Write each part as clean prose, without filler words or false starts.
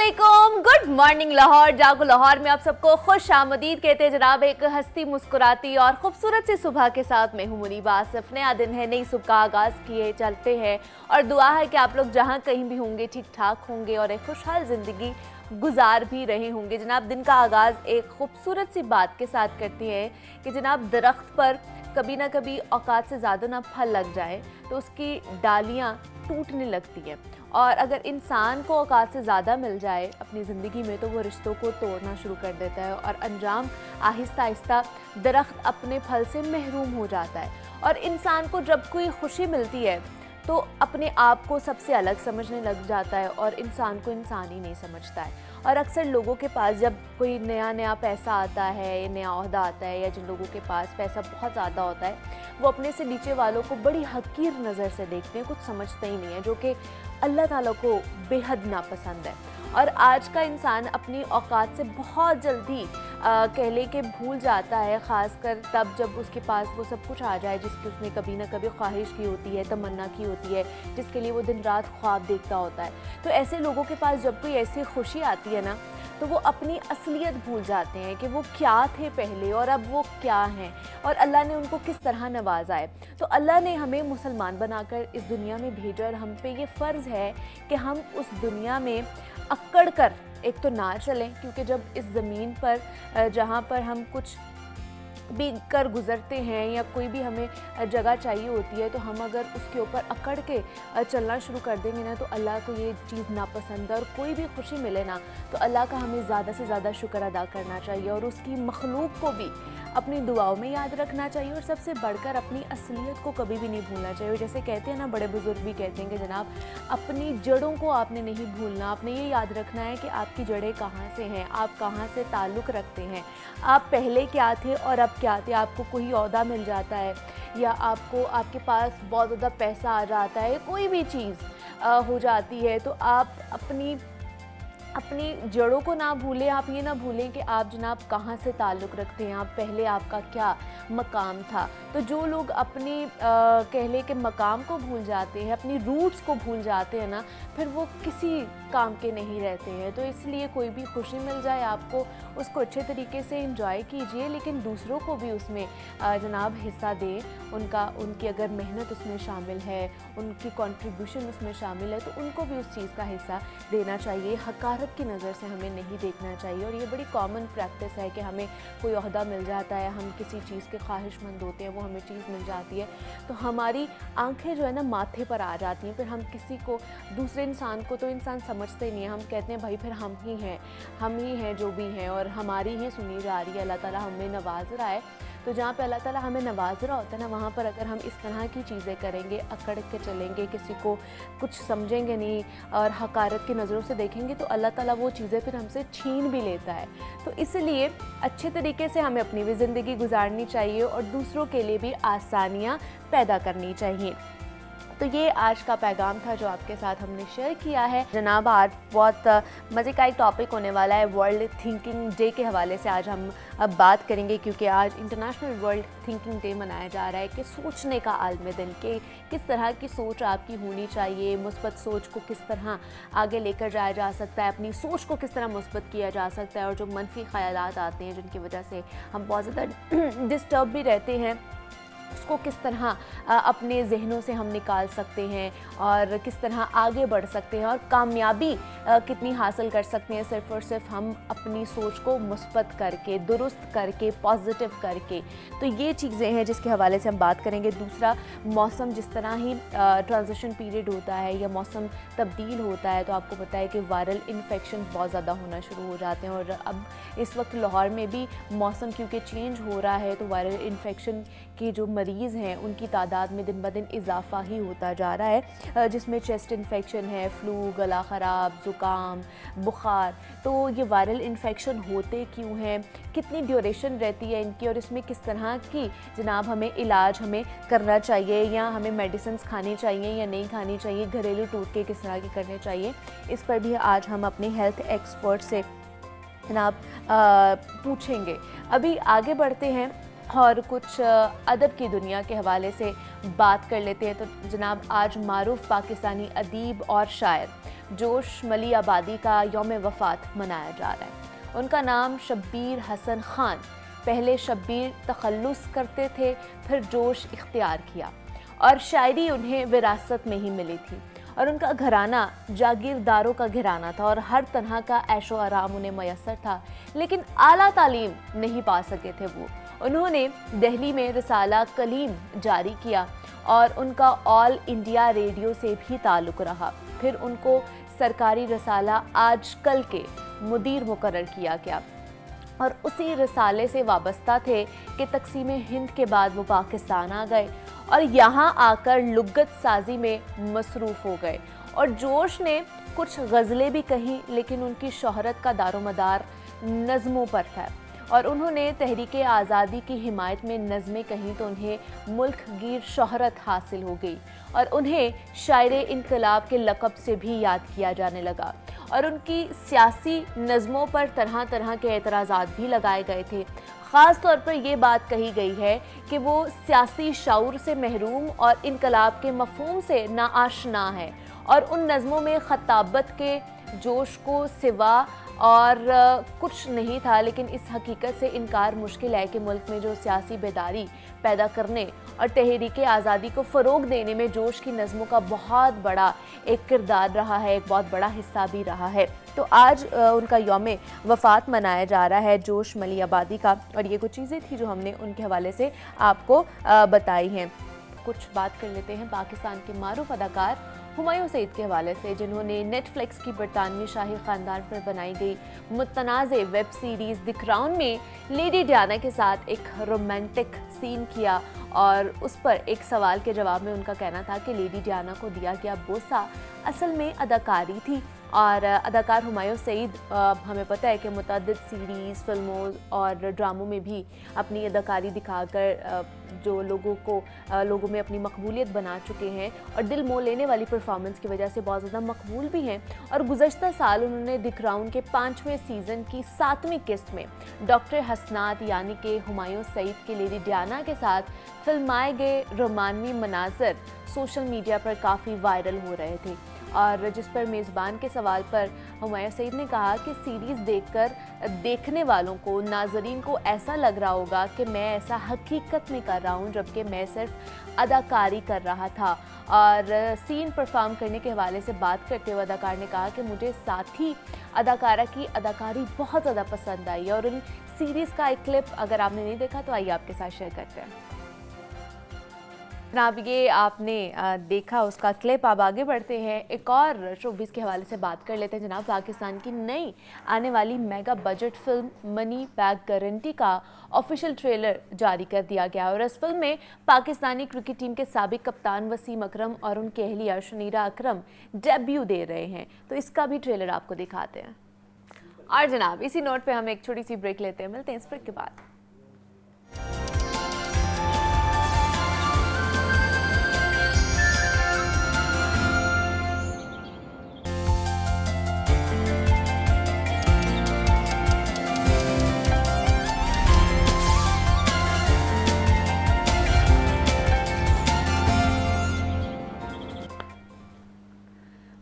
अस्सलामुअलैकुम, good morning Lahore. जागो लाहौर में आप सबको खुश आमदीद कहते हैं जनाब। एक हंसती मुस्कुराती और खूबसूरत सी सुबह के साथ मैं हूं मुनीब आसिफ। नया दिन है, नई सुबह का आगाज़ किए चलते हैं और दुआ है कि आप लोग जहां कहीं भी होंगे ठीक ठाक होंगे और एक खुशहाल ज़िंदगी गुजार भी रहे होंगे। जनाब, दिन का आगाज़ एक खूबसूरत सी बात के साथ करते हैं कि जनाब दरख्त पर कभी ना कभी औकात से ज़्यादा ना फल लग जाए तो उसकी डालियाँ टूटने लगती हैं, और अगर इंसान को औकात से ज़्यादा मिल जाए अपनी ज़िंदगी में तो वो रिश्तों को तोड़ना शुरू कर देता है और अंजाम आहिस्ता आहिस्ता दरख्त अपने फल से महरूम हो जाता है। और इंसान को जब कोई खुशी मिलती है तो अपने आप को सबसे अलग समझने लग जाता है और इंसान को इंसान ही नहीं समझता है। और अक्सर लोगों के पास जब कोई नया नया पैसा आता है या नया ओहदा आता है या जिन लोगों के पास पैसा बहुत ज़्यादा होता है वो अपने से नीचे वालों को बड़ी हकीर नज़र से देखते हैं, कुछ समझते ही नहीं है, जो कि अल्लाह ताला को बेहद नापसंद है। और आज का इंसान अपनी औकात से बहुत जल्दी कह ले कि भूल जाता है, ख़ासकर तब जब उसके पास वो सब कुछ आ जाए जिसकी उसने कभी ना कभी ख्वाहिश की होती है, तमन्ना की होती है, जिसके लिए वो दिन रात ख्वाब देखता होता है। तो ऐसे लोगों के पास जब कोई ऐसी खुशी आती है ना तो वो अपनी असलियत भूल जाते हैं कि वो क्या थे पहले और अब वो क्या हैं और अल्लाह ने उनको किस तरह नवाजा है। तो अल्लाह ने हमें मुसलमान बनाकर इस दुनिया में भेजा और हम पे ये फ़र्ज़ है कि हम उस दुनिया में अक्कड़ कर एक तो ना चलें, क्योंकि जब इस ज़मीन पर जहाँ पर हम कुछ भी कर गुज़रते हैं या कोई भी हमें जगह चाहिए होती है तो हम अगर उसके ऊपर अकड़ के चलना शुरू कर देंगे ना तो अल्लाह को ये चीज़ नापसंद है। और कोई भी खुशी मिले ना तो अल्लाह का हमें ज़्यादा से ज़्यादा शुक्र अदा करना चाहिए और उसकी मखलूक को भी अपनी दुआओं में याद रखना चाहिए और सबसे बढ़कर अपनी असलियत को कभी भी नहीं भूलना चाहिए। जैसे कहते हैं ना, बड़े बुजुर्ग भी कहते हैं कि जनाब अपनी जड़ों को आपने नहीं भूलना, आपने ये याद रखना है कि आपकी जड़ें कहाँ से हैं, आप कहाँ से ताल्लुक़ रखते हैं, आप पहले क्या थे और अब क्या थे। आपको कोई ओहदा मिल जाता है या आपके पास बहुत ज़्यादा पैसा आ जाता है, कोई भी चीज़ हो जाती है तो आप अपनी जड़ों को ना भूलें। आप ये ना भूलें कि आप जनाब कहाँ से ताल्लुक़ रखते हैं, आप पहले आपका क्या मकाम था। तो जो लोग अपनी कह लें कि मकाम को भूल जाते हैं, अपनी रूट्स को भूल जाते हैं ना, फिर वो किसी काम के नहीं रहते हैं। तो इसलिए कोई भी खुशी मिल जाए आपको उसको अच्छे तरीके से एंजॉय कीजिए, लेकिन दूसरों को भी उसमें जनाब हिस्सा दें। उनकी अगर मेहनत उसमें शामिल है, उनकी कंट्रीब्यूशन उसमें शामिल है तो उनको भी उस चीज़ का हिस्सा देना चाहिए। हकारत की नज़र से हमें नहीं देखना चाहिए। और ये बड़ी कॉमन प्रैक्टिस है कि हमें कोई ओहदा मिल जाता है, हम किसी चीज़ के ख्वाहिशमंद होते हैं, वो हमें चीज़ मिल जाती है तो हमारी आंखें जो है ना माथे पर आ जाती हैं। फिर हम किसी को, दूसरे इंसान को तो इंसान समझते ही नहीं है, हम कहते हैं भाई फिर हम ही हैं जो भी हैं और हमारी ही सुनी जा रही है। अल्लाह ताला हमें नवाज रहा है, तो जहाँ पे अल्लाह ताला हमें नवाज रहा होता है ना वहाँ पर अगर हम इस तरह की चीज़ें करेंगे, अकड़ के चलेंगे, किसी को कुछ समझेंगे नहीं और हकारत की नज़रों से देखेंगे तो अल्लाह ताला वो चीज़ें फिर हमसे छीन भी लेता है। तो इसलिए अच्छे तरीके से हमें अपनी भी ज़िंदगी गुजारनी चाहिए और दूसरों के लिए भी आसानियाँ पैदा करनी चाहिए। तो ये आज का पैगाम था जो आपके साथ हमने शेयर किया है। जनाब, आज बहुत मज़े का एक टॉपिक होने वाला है, वर्ल्ड थिंकिंग डे के हवाले से आज हम अब बात करेंगे, क्योंकि आज इंटरनेशनल वर्ल्ड थिंकिंग डे मनाया जा रहा है कि सोचने का आलमी दिन, कि किस तरह की सोच आपकी होनी चाहिए, मुस्बत सोच को किस तरह आगे लेकर जाया जा सकता है, अपनी सोच को किस तरह मुस्बत किया जा सकता है और जो मनफी ख़यालात आते हैं जिनकी वजह से हम बहुत ज़्यादा डिस्टर्ब भी रहते हैं उसको किस तरह अपने जहनों से हम निकाल सकते हैं और किस तरह आगे बढ़ सकते हैं और कामयाबी कितनी हासिल कर सकते हैं सिर्फ़ और सिर्फ हम अपनी सोच को मुस्बत करके, दुरुस्त करके, पॉजिटिव करके। तो ये चीज़ें हैं जिसके हवाले से हम बात करेंगे। दूसरा, मौसम जिस तरह ही ट्रांजिशन पीरियड होता है या मौसम तब्दील होता है तो आपको पता है कि वायरल इन्फेक्शन बहुत ज़्यादा होना शुरू हो जाते हैं और अब इस वक्त लाहौर में भी मौसम क्योंकि चेंज हो रहा है तो वायरल इन्फेक्शन के जो मरीज़ हैं उनकी तादाद में दिन ब दिन इजाफा ही होता जा रहा है, जिसमें चेस्ट इन्फेक्शन है, फ्लू, गला ख़राब, ज़ुकाम, बुखार। तो ये वायरल इन्फेक्शन होते क्यों हैं, कितनी ड्यूरेशन रहती है इनकी और इसमें किस तरह की जनाब हमें इलाज हमें करना चाहिए या हमें मेडिसिन्स खानी चाहिए या नहीं खानी चाहिए, घरेलू टोटके किस तरह के करने चाहिए, इस पर भी आज हम अपने हेल्थ एक्सपर्ट से जनाब पूछेंगे। अभी आगे बढ़ते हैं और कुछ अदब की दुनिया के हवाले से बात कर लेते हैं। तो जनाब आज मारूफ पाकिस्तानी अदीब और शायर जोश मली आबादी का यौम वफ़ात मनाया जा रहा है। उनका नाम शब्बीर हसन खान, पहले शब्बीर तखल्लुस करते थे, फिर जोश इख्तियार किया और शायरी उन्हें विरासत में ही मिली थी। और उनका घराना जागीरदारों का घराना था और हर तरह का ऐशो आराम उन्हें मैसर था, लेकिन आला तालीम नहीं पा सके थे वो। उन्होंने दिल्ली में रिसाला कलीम जारी किया और उनका ऑल इंडिया रेडियो से भी ताल्लुक़ रहा। फिर उनको सरकारी रिसाला आजकल के मुदीर मुकर्रर किया गया और उसी रिसाले से वाबस्ता थे कि तकसीम हिंद के बाद वो पाकिस्तान आ गए और यहाँ आकर लुगत साजी में मसरूफ़ हो गए। और जोश ने कुछ गज़लें भी कहीं, लेकिन उनकी शोहरत का दारोमदार नज़मों पर था और उन्होंने तहरीक आज़ादी की हिमायत में नज़में कहीं तो उन्हें मुल्क गिर शोहरत हासिल हो गई और उन्हें शायर इनकलाब के लक़ब से भी याद किया जाने लगा। और उनकी सियासी नज़मों पर तरह तरह के एतराज़ात भी लगाए गए थे। ख़ास तौर पर यह बात कही गई है कि वो सियासी शऊर से महरूम और इनकलाब के मफ़हूम से नाआशना है और उन नज़मों में ख़ताबत के जोश को सिवा और कुछ नहीं था। लेकिन इस हकीकत से इनकार मुश्किल है कि मुल्क में जो सियासी बेदारी पैदा करने और तहरीक आज़ादी को फ़रोग देने में जोश की नज़मों का बहुत बड़ा एक किरदार रहा है, एक बहुत बड़ा हिस्सा भी रहा है। तो आज उनका यौम वफ़ात मनाया जा रहा है जोश मली आबादी का, और ये कुछ चीज़ें थी जो हमने उनके हवाले से आपको बताई हैं। कुछ बात कर लेते हैं पाकिस्तान के मारूफ अदाकार हुमायूं सईद के हवाले से, जिन्होंने नेटफ्लिक्स की बरतानवी शाही ख़ानदान पर बनाई गई मुतनाज़े वेब सीरीज़ द क्राउन में लेडी डायना के साथ एक रोमांटिक सीन किया और उस पर एक सवाल के जवाब में उनका कहना था कि लेडी डायना को दिया गया बोसा असल में अदाकारी थी। और अदाकार हुमायूं सईद हमें पता है कि मुतअद्दिद सीरीज़, फिल्मों और ड्रामों में भी अपनी अदाकारी दिखाकर जो लोगों में अपनी मकबूलियत बना चुके हैं और दिल मोह लेने वाली परफॉर्मेंस की वजह से बहुत ज़्यादा मकबूल भी हैं। और गुज़श्ता साल उन्होंने द क्राउन के 5वें सीज़न की 7वीं किस्त में डॉक्टर हसनात यानी कि हुमायूं सईद की लेडी डायना के साथ फिल्माए गए रोमानवी मनाज़र सोशल मीडिया पर काफ़ी वायरल हो रहे थे। और जिस पर मेज़बान के सवाल पर हुमायूं सईद ने कहा कि सीरीज़ देखकर देखने वालों को, नाज़रीन को ऐसा लग रहा होगा कि मैं ऐसा हकीकत में कर रहा हूँ, जबकि मैं सिर्फ अदाकारी कर रहा था। और सीन परफॉर्म करने के हवाले से बात करते हुए अदाकार ने कहा कि मुझे साथी अदाकारा की अदाकारी बहुत ज़्यादा पसंद आई और उन सीरीज़ का एक क्लिप अगर आपने नहीं देखा तो आइए आपके साथ शेयर करते हैं। जनाब ये आपने देखा उसका क्लिप, आप आगे बढ़ते हैं। एक और शोबिज़ के हवाले से बात कर लेते हैं जनाब। पाकिस्तान की नई आने वाली mega budget film money back guarantee का ऑफिशियल ट्रेलर जारी कर दिया गया और इस फिल्म में पाकिस्तानी क्रिकेट टीम के साबिक कप्तान वसीम अकरम और उनकी अहलिया शनीरा अकरम डेब्यू दे रहे हैं, तो इसका भी ट्रेलर आपको दिखाते हैं। और जनाब इसी नोट पे हम एक छोटी सी ब्रेक लेते हैं, मिलते हैं इस ब्रेक के बाद।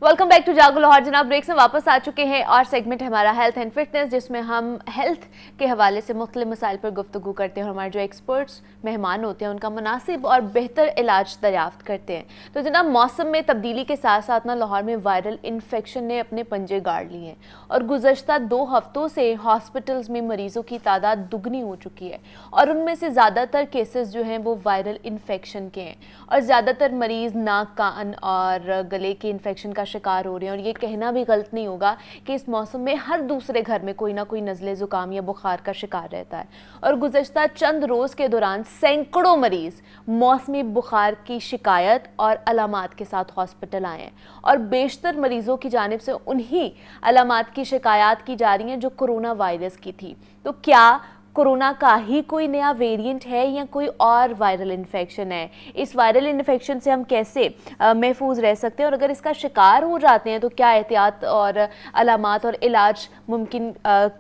वेलकम बैक टू जागो लाहौर। जनाब ब्रेक से वापस आ चुके हैं और सेगमेंट हमारा हेल्थ एंड फिटनेस, जिसमें हम हेल्थ के हवाले से मुख्तलिफ मसाइल पर गुफ्तगू करते हैं और हमारे जो एक्सपर्ट्स मेहमान होते हैं उनका मुनासिब और बेहतर इलाज दरियाफ्त करते हैं। तो जनाब मौसम में तब्दीली के साथ साथ ना लाहौर में वायरल इन्फेक्शन ने अपने पंजे गाड़ लिए हैं और गुज़श्ता 2 हफ्तों से हॉस्पिटल्स में मरीज़ों की तादाद दुगनी हो चुकी है और उनमें से ज़्यादातर केसेस जो हैं वो वायरल इन्फेक्शन के हैं और ज़्यादातर मरीज़ नाक, कान और गले के इन्फेक्शन का शिकार हो रहे हैं। और ये कहना भी गलत नहीं होगा कि इस मौसम में हर दूसरे घर में कोई ना कोई नज़ले ज़ुकाम या बुखार का शिकार रहता है और गुज़श्ता चंद रोज़ के दौरान सैकड़ों मरीज़ मौसमी बुखार की शिकायत और अलामात के साथ हॉस्पिटल आए हैं और बेशतर मरीज़ों की जानिब से उन्हीं अलामात की शिकायत की जा रही हैं जो कोरोना वायरस की थी। तो क्या कोरोना का ही कोई नया वेरिएंट है या कोई और वायरल इन्फेक्शन है? इस वायरल इन्फेक्शन से हम कैसे महफूज रह सकते हैं, और अगर इसका शिकार हो जाते हैं तो क्या एहतियात और अलामात और इलाज मुमकिन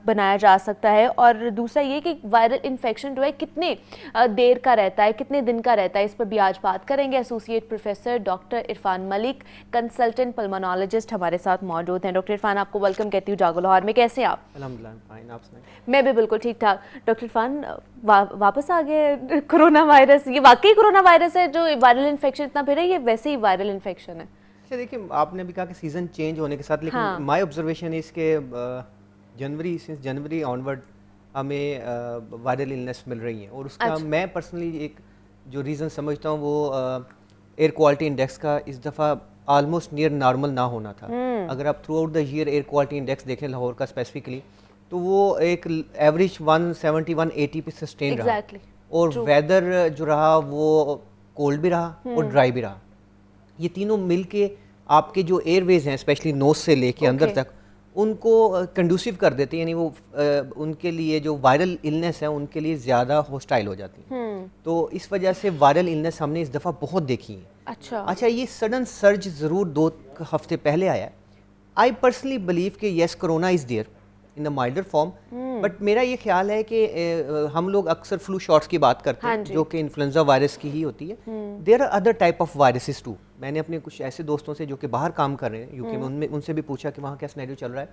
बनाया जा सकता है? और दूसरा ये कि वायरल इन्फेक्शन जो है कितने देर का रहता है, कितने दिन का रहता है, इस पर भी आज बात करेंगे। Associate professor doctor Irfan Malik, consultant pulmonologist हमारे साथ मौजूद हैं। डॉक्टर इरफान, आपको वेलकम कहती हूँ जागो लाहौर में। कैसे हैं आप? अल्हम्दुलिल्लाह फाइन, आप सुनाएं? मैं भी बिल्कुल ठीक ठाक। डॉक्टर इरफान, वापस आ गए कोरोना वायरस। ये वाकई कोरोना वायरस है जो वायरल इन्फेक्शन इतना फिर है, ये वैसे ही वायरल इन्फेक्शन है? अच्छा, देखिए, आपने भी कहा कि सीज़न चेंज होने के साथ, लेकिन हाँ। माय ऑब्जर्वेशन है इसके जनवरी ऑनवर्ड हमें वायरल इलनेस मिल रही है, और उसका अच्छा। मैं पर्सनली एक जो रीज़न समझता हूँ वो एयर क्वालिटी इंडेक्स का इस दफ़ा ऑलमोस्ट नियर नॉर्मल ना होना था। अगर आप through out the year air quality index देखें लाहौर का स्पेसिफिकली, तो वो एक एवरेज 170 180 पे सस्टेन रहा। Exactly. और True. वेदर जो रहा वो कोल्ड भी रहा और ड्राई भी रहा। ये तीनों मिलके आपके जो एयरवेज हैं, स्पेशली नोज से लेके अंदर तक, उनको कंडूसिव कर देते हैं, यानी वो उनके लिए जो वायरल इलनेस है उनके लिए ज़्यादा हॉस्टाइल हो जाती है। तो इस वजह से वायरल इलनेस हमने इस दफ़ा बहुत देखी है। अच्छा, ये सडन सर्ज ज़रूर 2 हफ्ते पहले आया है। आई पर्सनली बिलीव कि yes, corona is there in the milder form, but मेरा ये ख्याल है कि हम लोग अक्सर फ्लू शॉट्स की बात करते हैं, जो कि इन्फ्लुएंजा वायरस की ही होती है। There are other type of viruses too. मैंने अपने कुछ ऐसे दोस्तों से जो कि बाहर काम कर रहे हैं यूके में, उनसे भी पूछा कि वहाँ क्या सिनेरियो चल रहा है,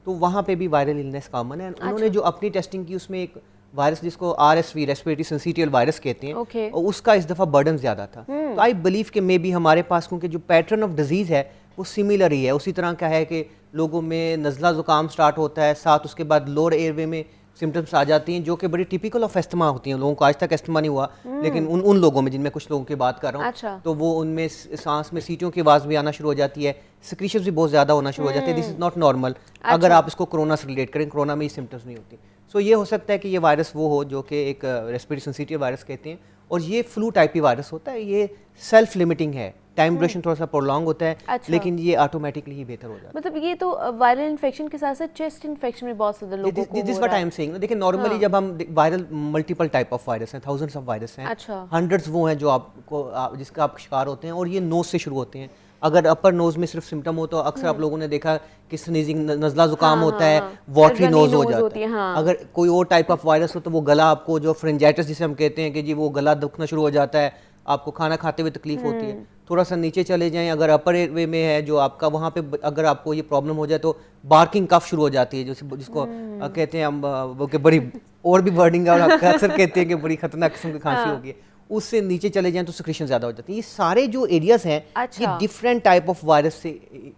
तो वहाँ पे भी वायरल इलनेस कॉमन है। उन्होंने जो अपनी टेस्टिंग की उसमें एक वायरस जिसको RSV, रेस्पिरेटरी सिंसिटियल वायरस कहते हैं, और उसका इस दफ़ा बर्डन ज़्यादा था। तो आई बिलीव कि मे बी हमारे पास, क्योंकि जो पैटर्न ऑफ डिजीज़ है वो सिमिलर ही है, उसी तरह का है कि लोगों में नज़ला ज़ुकाम स्टार्ट होता है, साथ उसके बाद लोअर एयरवे में सिम्टम्स आ जाती हैं, जो कि बड़ी टिपिकल ऑफ एस्थमा होती हैं। लोगों को आज तक एस्थमा नहीं हुआ, लेकिन उन लोगों में, जिनमें कुछ लोगों की बात कर रहा हूँ, तो वो उनमें सांस में सीटियों की आवाज़ भी आना शुरू हो जाती है, सिक्रीशंस भी बहुत ज़्यादा होना शुरू हो जाते हैं। दिस इज़ नॉट नॉर्मल अगर आप इसको कोरोना से रिलेट करें। कोरोना में ये सिम्टम्स नहीं होती। सो ये हो सकता है कि ये वायरस वो हो जो कि एक रेस्पिरेटरी सिंसिटिव वायरस कहते हैं, और ये फ्लू टाइप ही वायरस होता है। ये सेल्फ लिमिटिंग है, टाइम ड्यूरेशन थोड़ा सा प्रोलॉन्ग होता है, लेकिन ये ऑटोमेटिकली ही बेहतर हो जाता है। मतलब ये तो वायरल इन्फेक्शन के साथ साथ चेस्ट इन्फेक्शन में बहुत ज्यादा लोगों को this what I am saying. देखिए, नॉर्मली जब हम viral multiple type of virus हैं, थाउजेंड्स ऑफ वायरस हैं, हंड्रेड्स वो हैं जो आपको जिसका आप शिकार होते हैं, और ये नोज से शुरू होते हैं। अगर अपर नोज में सिर्फ सिम्टम हो तो अक्सर आप लोगों ने देखा कि स्नीजिंग, नज़ला जुकाम होता है, वाटरी नोज हो जाता है। अगर कोई और टाइप ऑफ वायरस हो तो वो गला, आपको जो फ्रिंजाइटिस जिसे हम कहते हैं कि जी वो गला दुखना शुरू हो जाता है, आपको खाना खाते हुए तकलीफ होती है। थोड़ा सा नीचे चले जाएं, अगर अपर एयरवे में है जो आपका, वहाँ पे अगर आपको ये प्रॉब्लम हो जाए तो बार्किंग कफ शुरू हो जाती है, जिसको कहते हैं हम वो कि बड़ी और भी बर्डिंग, और अक्सर कहते हैं कि बड़ी खतरनाक किस्म की खांसी होगी। उससे नीचे चले जाएं तो सिक्रीशन ज़्यादा हो जाती है। ये सारे जो एरियाज हैं, ये डिफरेंट टाइप ऑफ वायरस से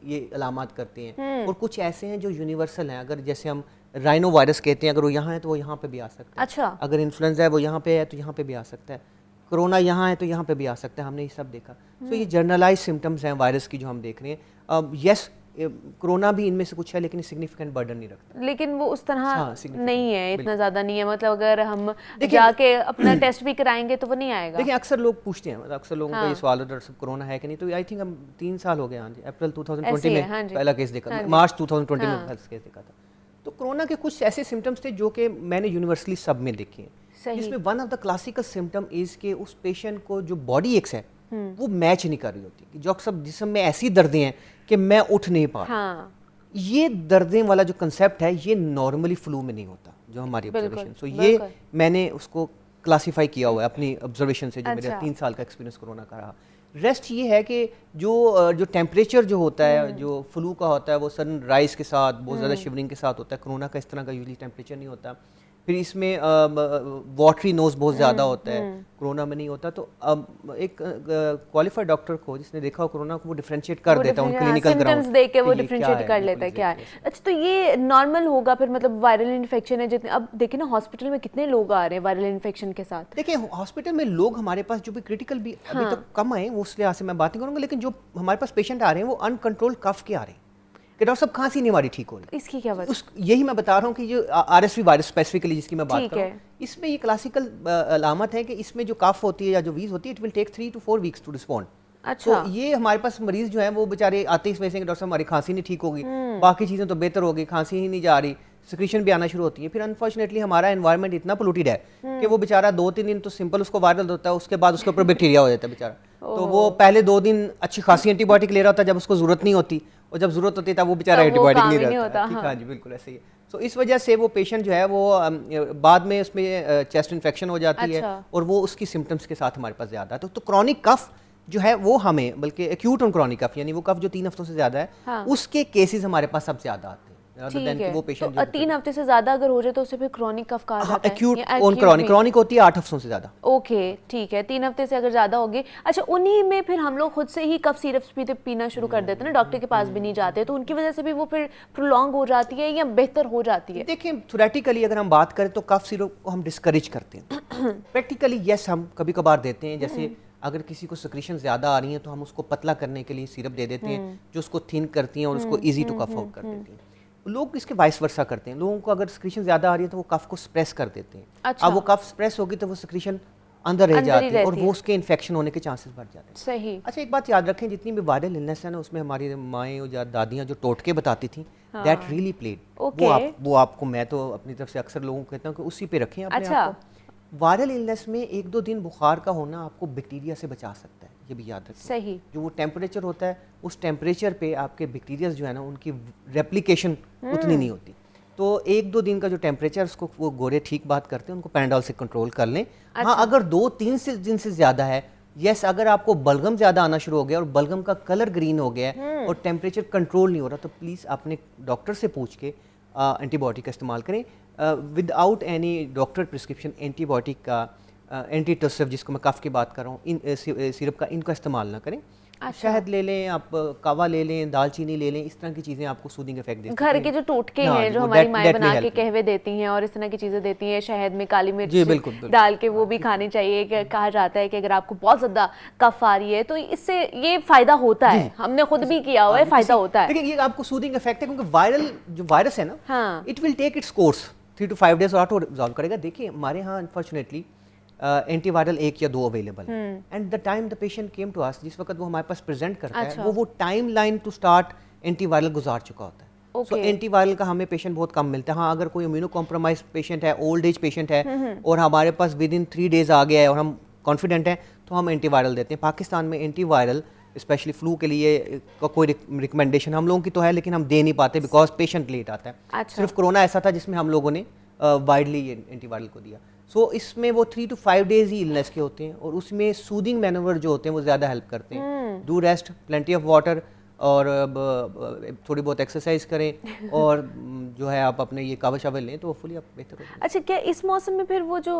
ये अलामत करते हैं, और कुछ ऐसे हैं जो यूनिवर्सल हैं। अगर जैसे हम राइनो वायरस कहते हैं, अगर वो यहाँ है तो वो यहाँ पे भी आ सकता है। अच्छा। अगर इन्फ्लुएंजा है वो यहाँ पे है तो यहाँ पे भी आ सकता है। कोरोना यहाँ है तो यहाँ पे भी आ सकता है। हमने ये सब देखा। सो ये जनरलाइज सिम्टम्स हैं वायरस की जो हम देख रहे हैं। यस, कोरोना भी इनमें से कुछ है, लेकिन सिग्निफिकेंट बर्डन नहीं रखता, लेकिन वो उस तरह नहीं है, इतना ज़्यादा नहीं है। मतलब अगर हम जाके अपना टेस्ट भी कराएंगे तो वो नहीं आएगा। देखिए, अक्सर लोग पूछते हैं, मतलब अक्सर लोगों का ये सवाल है डॉक्टर साहब कोरोना है कि नहीं, तो आई थिंक हम 3 साल हो गए। हाँ जी, अप्रैल 2020 में पहला केस देखा, मार्च 2020 में फर्स्ट केस देखा था। तो कोरोना के कुछ ऐसे सिम्टम्स थे जो कि मैंने यूनिवर्सली सब में देखे हैं, जिसमें one of the classical symptom is के उस पेशेंट को जो बॉडी एक्स है वो मैच नहीं कर रही होती, कि जो सब जिसम में ऐसी दर्दें हैं कि मैं उठ नहीं पा रहा। ये दर्दें वाला जो कंसेप्ट है, ये नॉर्मली फ्लू में नहीं होता, जो हमारी ऑब्जर्वेशन। सो ये मैंने उसको क्लासीफाई किया हुआ है अपनी ऑब्जर्वेशन से, जो मेरा 3 साल का एक्सपीरियंस कोरोना का रहा। रेस्ट ये है कि जो टेम्परेचर जो होता है, जो फ्लू का होता है, वो सडन राइज के साथ बहुत ज़्यादा शिवरिंग के साथ होता है। कोरोना का इस तरह का यूजली टेम्परेचर नहीं होता। फिर इसमें वाटरी नोज बहुत ज़्यादा होता है, कोरोना में नहीं होता। तो एक क्वालिफाइड डॉक्टर को जिसने देखा हो कोरोना को, वो डिफरेंशिएट कर देता है उन क्लिनिकल ग्राउंड देख के, वो डिफरेंशिएट कर लेता है क्या है। अच्छा, तो ये नॉर्मल होगा फिर, मतलब वायरल इन्फेक्शन है जितने, अब देखिए ना हॉस्पिटल में कितने लोग आ रहे हैं वायरल इन्फेक्शन के साथ। देखिए, हॉस्पिटल में लोग हमारे पास जो भी क्रिटिकल भी अभी तक कम आए, वो उस लिहाज से मैं बात नहीं करूँगा, लेकिन जो हमारे पास पेशेंट आ रहे हैं वो अनकंट्रोल्ड कफ के आ रहे हैं कि डॉक्टर साहब खांसी नहीं हमारी ठीक हो रही। इसकी क्या वजह? यही मैं बता रहा हूँ कि जो RSV वायरस स्पेसिफिकली जिसकी मैं बात कर रहा हूँ, इसमें ये क्लासिकल अलामत है कि इसमें जो कफ होती है या जो वीज होती है, it will take 3 to 4 weeks to respond. अच्छा। तो ये हमारे पास मरीज जो है वो बेचारे आते इस वजह से कि डॉक्टर साहब हमारी खांसी नहीं ठीक होगी, बाकी चीज़ें तो बेहतर होगी, खांसी ही नहीं जा रही, सिक्रीशन भी आना शुरू होती है। फिर अनफॉर्चुनेटली हमारा एनवायरनमेंट इतना पोल्यूटेड है कि वो बेचारा 2-3 दिन तो सिंपल उसको वायरल होता है, उसके बाद उसके ऊपर बैक्टीरिया हो जाता है बेचारा। तो वो पहले 2 दिन अच्छी खासी एंटीबायोटिक ले रहा होता है जब उसको जरूरत नहीं होती, और जब जरूरत होती है तब वो बेचारा एंटीबायोटिक नहीं रहता है। ठीक, हाँ जी, बिल्कुल ऐसे ही है। तो इस वजह से वो पेशेंट जो है वो बाद में उसमें चेस्ट इन्फेक्शन हो जाती है, और वो उसकी सिम्टम्स के साथ हमारे पास ज़्यादा है। तो क्रॉनिक कफ जो है वो हमें, बल्कि एक्यूट और क्रॉनिक कफ यानी वो कफ जो 3 हफ्तों से ज़्यादा है, हाँ। उसके केसेस हमारे पास सबसे ज़्यादा आते हैं। ठीक है, वो पेशेंट तो 3 हफ्ते से ज्यादा अगर हो जाए तो उसे फिर क्रॉनिक कफ कहा जाता है? एक्यूट या और acute क्रॉनिक होती है 8 हफ्तों से ज़्यादा। ओके, ठीक है, 3 हफ्ते से अगर ज्यादा होगी। अच्छा, उन्हीं में फिर हम लोग खुद से ही कफ सिरप्स पीना शुरू कर देते हैं ना, डॉक्टर के पास भी नहीं जाते, तो उनकी वजह से भी वो फिर प्रोलॉन्ग हो जाती है या बेहतर हो जाती है? देखिए, थ्योरेटिकली अगर हम बात करें तो कफ सिरप को हम डिस्करेज करते हैं। प्रैक्टिकली यस, हम कभी कभार देते हैं। जैसे अगर किसी को सिक्रीशन ज़्यादा आ रही है तो हम उसको पतला करने के लिए सिरप दे देते हैं जो उसको थिन करती हैं और उसको ईजी टू कफ आउट कर देती हैं। लोग इसके वाइस वर्सा करते हैं। लोगों को अगर सिक्रीशन ज़्यादा आ रही है तो वो कफ को स्प्रेस कर देते हैं। अच्छा। अब वो कफ स्प्रेस होगी तो वो सिक्रीशन अंदर रह जाती है और वो उसके इन्फेक्शन होने के चांसेस बढ़ जाते हैं। सही। अच्छा, एक बात याद रखें, जितनी भी वायरल इलनेस है ना, उसमें हमारी माएँ और दादियाँ जो टोटके बताती थी, दैट रियली प्लेड। वो आपको, मैं तो अपनी तरफ से अक्सर लोगों को कहता हूँ कि उसी पे रखें अपने आप को। वायरल इलनेस में 1-2 दिन बुखार का होना आपको बैक्टीरिया से बचा सकता है, ये भी याद रखें। सही। जो वो टेम्परेचर होता है, उस टेम्परेचर पे आपके बैक्टीरिया जो है ना, उनकी रेप्लिकेशन उतनी नहीं होती। तो 1-2 दिन का जो टेम्परेचर, उसको वो गोरे ठीक बात करते हैं, उनको पैनाडोल से कंट्रोल कर लें। अच्छा। हाँ, अगर 2-3 दिन से ज़्यादा है, यस, अगर आपको बलगम ज़्यादा आना शुरू हो गया और बलगम का कलर ग्रीन हो गया है और टेम्परेचर कंट्रोल नहीं हो रहा, तो प्लीज़ अपने डॉक्टर से पूछ के एंटीबायोटिक का इस्तेमाल करें। Without any doctor prescription antibiotic का, एंटीटसिव जिसको मैं कफ की बात कर रहा हूँ, इन सिरप का इनका इस्तेमाल ना करें। अच्छा। शहद ले लें आप, कावा ले लें, दालचीनी ले लें, इस तरह की चीज़ें आपको सूदिंग इफेक्ट देती हैं। घर के जो टोटके हैं जो हमारी माएँ बना के कहवे देती हैं और इस तरह की चीज़ें देती हैं, शहद में काली मिर्च डाल के, वो भी खानी चाहिए। कहा जाता है कि अगर आपको बहुत ज़्यादा कफ आ रही है तो इससे ये फ़ायदा होता है, हमने खुद भी किया हुआ है, फ़ायदा होता है। देखिए, ये आपको सूदिंग इफेक्ट है क्योंकि वायरल जो वायरस है ना, it will take its course 3 to 5 days और ऑटो रिजॉल्व करेगा। देखिए, हमारे यहाँ अनफॉर्चुनेटली एंटीवायरल 1 या 2 अवेलेबल है, and the time the patient came to us, जिस वक्त वो हमारे पास प्रेजेंट करता है, वो time line to start antiviral गुजार चुका होता है। सो एंटीवायरल का हमें पेशेंट बहुत कम मिलता है। हाँ, अगर कोई इम्यूनो कॉम्प्रोमाइज पेशेंट है, ओल्ड एज पेशेंट है और हमारे पास विद इन 3 days आ गया है और हम कॉन्फिडेंट हैं, तो हम एंटीवायरल देते हैं। पाकिस्तान में एंटीवायरल स्पेशली फ्लू के लिए कोई रिकमेंडेशन हम लोगों की तो है, लेकिन हम दे नहीं पाते बिकॉज पेशेंट लेट आता है। अच्छा। सिर्फ कोरोना ऐसा था जिसमें हम लोगों ने वाइडली एंटीवायरल को दिया। सो इसमें वो 3 to 5 days ही इलनेस के होते हैं और उसमें सूदिंग मैनूवर जो होते हैं वो ज़्यादा हेल्प करते हैं। Do rest, plenty of water और थोड़ी बहुत एक्सरसाइज करें और जो है आप अपने ये कावा शावा लें तो फुली आप बेहतर हो। अच्छा, क्या इस मौसम में फिर वो जो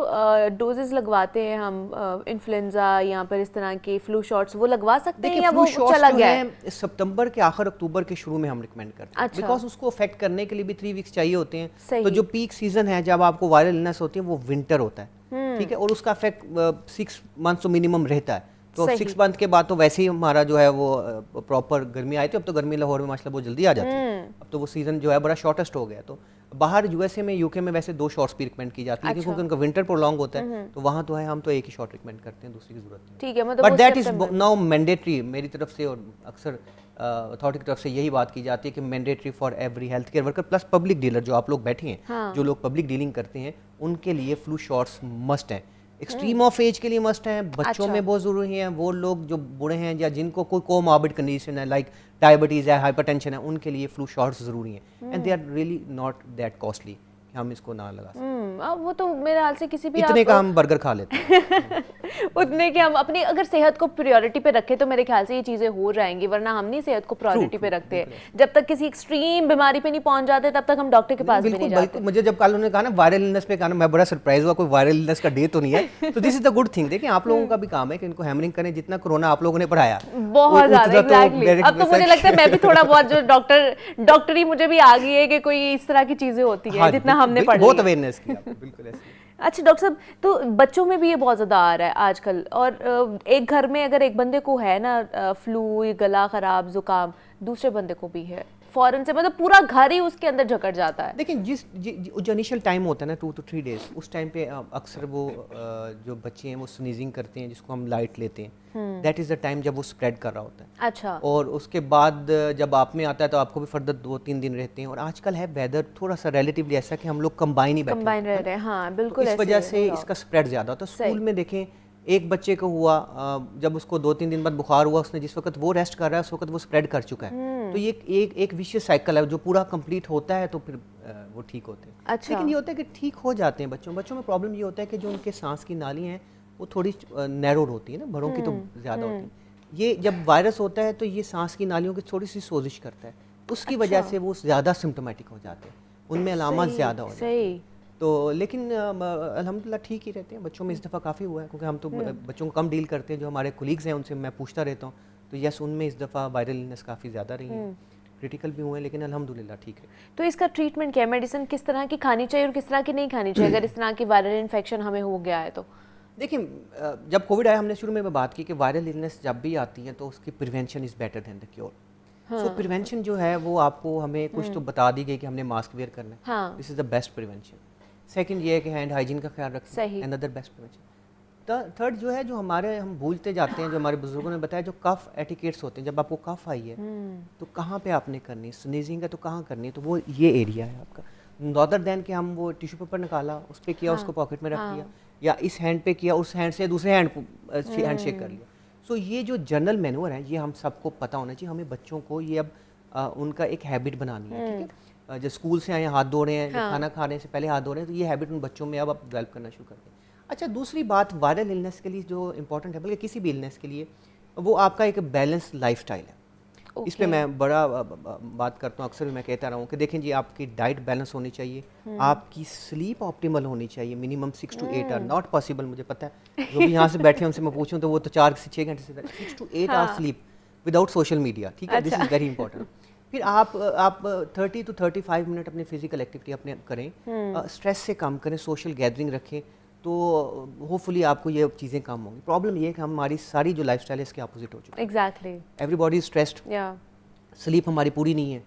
डोजेस लगवाते हैं हम, इन्फ्लुएंजा या पर इस तरह के फ्लू शॉट्स, वो लगवा सकते हैं या वो चला गया है? सितंबर के आखिर, अक्टूबर के शुरू में हम रिकमेंड करते हैं। बिकॉज उसको अफेक्ट करने के लिए भी 3 weeks चाहिए होते हैं। तो जो पीक सीजन है जब आपको वायरल इलनेस होती है वो विंटर होता है, ठीक है, और उसका अफेक्ट 6 months तो मिनिमम रहता है। तो 6 month के बाद तो वैसे ही हमारा जो है वो प्रॉपर गर्मी आई थी। अब तो गर्मी लाहौर में माशाल्लाह बहुत जल्दी आ जाती है। अब तो वो सीजन जो है बड़ा शॉर्टेस्ट हो गया। तो बाहर यूएसए में, यूके में वैसे 2 शॉट्स भी रिकमेंड की जाती है, लेकिन क्योंकि उनका विंटर प्रोलॉन्ग होता है तो वहाँ तो है, हम तो 1 ही शॉट रिकमेंड करते हैं, दूसरी की जरूरत नहीं। ठीक है, मतलब but that is now mandatory मेरी तरफ से, और अक्सर अथॉरिटी की तरफ से यही बात की जाती है कि mandatory for every health care worker plus public dealer, जो आप लोग बैठे हैं, जो लोग पब्लिक डीलिंग करते हैं, उनके लिए फ्लू शॉट्स मस्ट हैं। एक्सट्रीम ऑफ एज के लिए मस्ट हैं, बच्चों में बहुत ज़रूरी हैं, वो लोग जो बूढ़े हैं या जिनको कोई कोमॉर्बिड कंडीशन है लाइक डायबिटीज़ है, हाइपरटेंशन है, उनके लिए फ्लू शॉट्स ज़रूरी हैं and they are really not that costly कि हम इसको ना लगा सकते। वो तो मेरे हाल से किसी भी इतने का हम बर्गर खा लेते हैं उतने के हम अपनी अगर सेहत को प्रायोरिटी पे रखें तो मेरे ख्याल से ये चीज़ें हो जाएंगी, वरना हम नहीं सेहत को प्रायोरिटी पे रखते। जब तक किसी एक्सट्रीम बीमारी पे नहीं पहुंच जाते तब तक हम डॉक्टर के पास भी नहीं जाते। मुझे जब कल उन्होंने कहा ना वायरल इलनेस पे कहा ना, मैं बड़ा सरप्राइज हुआ, कोई वायरल इलनेस का डे तो नहीं है। तो this is the good thing. देखिए, आप लोगों का भी काम है कि इनको हैमरिंग करें, जितना कोरोना आप लोगों ने पढ़ाया बहुत ज्यादा। एग्जैक्टली। अब तो मुझे लगता है मैं भी थोड़ा बहुत जो डॉक्टरी मुझे भी आ गई है कि कोई इस तरह की चीजें होती है जितना हमने पढ़ा, बहुत अवेयरनेस की बिल्कुल ऐसे। अच्छा डॉक्टर साहब, तो बच्चों में भी ये बहुत ज़्यादा आ रहा है आजकल, और एक घर में अगर एक बंदे को है ना फ्लू, गला ख़राब, ज़ुकाम, दूसरे बंदे को भी है, फौरन से मतलब पूरा घर ही उसके अंदर जकड़ जाता है। देखिए जो इनिशियल टाइम होता है ना 2 to 3 डेज, उस टाइम पे अक्सर वो जो बच्चे हैं वो स्नीजिंग करते हैं, जिसको हम लाइट लेते हैं, दैट इज़ द टाइम जब वो स्प्रेड कर रहा होता है। अच्छा। और उसके बाद जब आप में आता है तो आपको भी फर्दर 2-3 दिन रहते हैं। और आजकल है वेदर थोड़ा सा रिलेटिवली ऐसा कि हम लोग कंबाइन ही बैठे कंबाइन हैं, रह रहे हैं, हाँ बिल्कुल तो इस ऐसे वजह ही से होगा। इसका स्प्रेड ज़्यादा होता है। स्कूल में देखें, एक बच्चे को हुआ, जब उसको 2-3 दिन बाद बुखार हुआ, उसने जिस वक्त वो रेस्ट कर रहा है उस वक्त वो स्प्रेड कर चुका है। तो ये एक विशियस साइकिल है जो पूरा कंप्लीट होता है तो फिर वो ठीक होते हैं। अच्छा। लेकिन ये होता है कि ठीक हो जाते हैं बच्चों में प्रॉब्लम ये होता है कि जो उनके सांस की नाली हैं वो थोड़ी नैरो होती है ना, बड़ों की तो ज़्यादा होती है। ये जब वायरस होता है तो ये सांस की नालियों की थोड़ी सी सोजिश करता है, उसकी वजह से वो ज़्यादा सिम्टोमेटिक हो जाते हैं, उनमें अलामत ज़्यादा हो जाती है। तो लेकिन अल्हम्दुलिल्लाह ठीक ही रहते हैं। बच्चों में इस दफ़ा काफ़ी हुआ है क्योंकि हम तो बच्चों को कम डील करते हैं। जो हमारे कोलीग्स हैं उनसे मैं पूछता रहता हूँ, तो यस उनमें इस दफ़ा वायरल इलनेस काफ़ी ज़्यादा रही है, क्रिटिकल भी हुए हैं, लेकिन अल्हम्दुलिल्लाह ठीक है। तो इसका ट्रीटमेंट क्या है? मेडिसिन किस तरह की खानी चाहिए और किस तरह की नहीं खानी चाहिए अगर इस तरह की वायरल इन्फेक्शन हमें हो गया है तो? देखिए जब कोविड आया हमने शुरू में बात की कि वायरल इलनेस जब भी आती है तो उसकी prevention is better than the cure. So prevention जो है वो आपको हमें कुछ तो बता दी गई कि हमने मास्क वेयर करना है, this is the best prevention. Second ये है कि हैंड हाइजीन का ख्याल रखना, अनदर बेस्ट प्रिवेंशन। थर्ड जो है, जो हमारे हम भूलते जाते हैं, जो हमारे बुजुर्गों ने बताया, जो कफ एटिकेट्स होते हैं, जब आपको कफ आई है तो कहाँ पे आपने करनी है, स्नीजिंग है तो कहाँ करनी है, तो वो ये एरिया है आपका। नॉदर दैन कि हम वो टिश्यू पेपर निकाला, उस पर किया, उसको पॉकेट में रख लिया, या इस हैंड पे किया, उस हैंड से दूसरे हैंड को हैंड शेक कर लिया। सो ये जो जनरल मैनुअर है ये हम सबको पता होना चाहिए। हमें बच्चों को ये अब उनका एक हैबिट बनानी है, ठीक है। जब स्कूल से आए हाथ धो रहे हैं, खाना खाने से पहले हाथ धो रहे हैं, तो ये हैबिट उन बच्चों में अब आप डेवलप करना शुरू कर दें। अच्छा, दूसरी बात वायरल इलनेस के लिए जो इंपॉर्टेंट है, बल्कि किसी भी इलनेस के लिए, वो आपका एक बैलेंस लाइफस्टाइल है। इस पे मैं बड़ा बात करता हूँ, अक्सर भी मैं कहता रहा हूँ कि देखें जी, आपकी डाइट बैलेंस होनी चाहिए, आपकी स्लीप ऑप्टिमल होनी चाहिए, minimum 6 to 8 hour. Not possible, मुझे पता है, जो भी यहाँ से बैठे हैं उनसे मैं पूछूं तो वो तो 4 से 6 घंटे से 6 to 8 hour sleep without social media, ठीक है, दिस इज़ वेरी इंपॉर्टेंट। फिर आप 30 to 35 मिनट अपनी फिजिकल एक्टिविटी अपने करें, स्ट्रेस से कम करें, सोशल गैदरिंग रखें, तो होपफुली आपको ये चीज़ें कम होंगी। प्रॉब्लम ये है कि हमारी सारी जो लाइफस्टाइल है इसके अपोजिट हो चुकी है। Exactly, everybody is stressed, sleep हमारी पूरी नहीं है,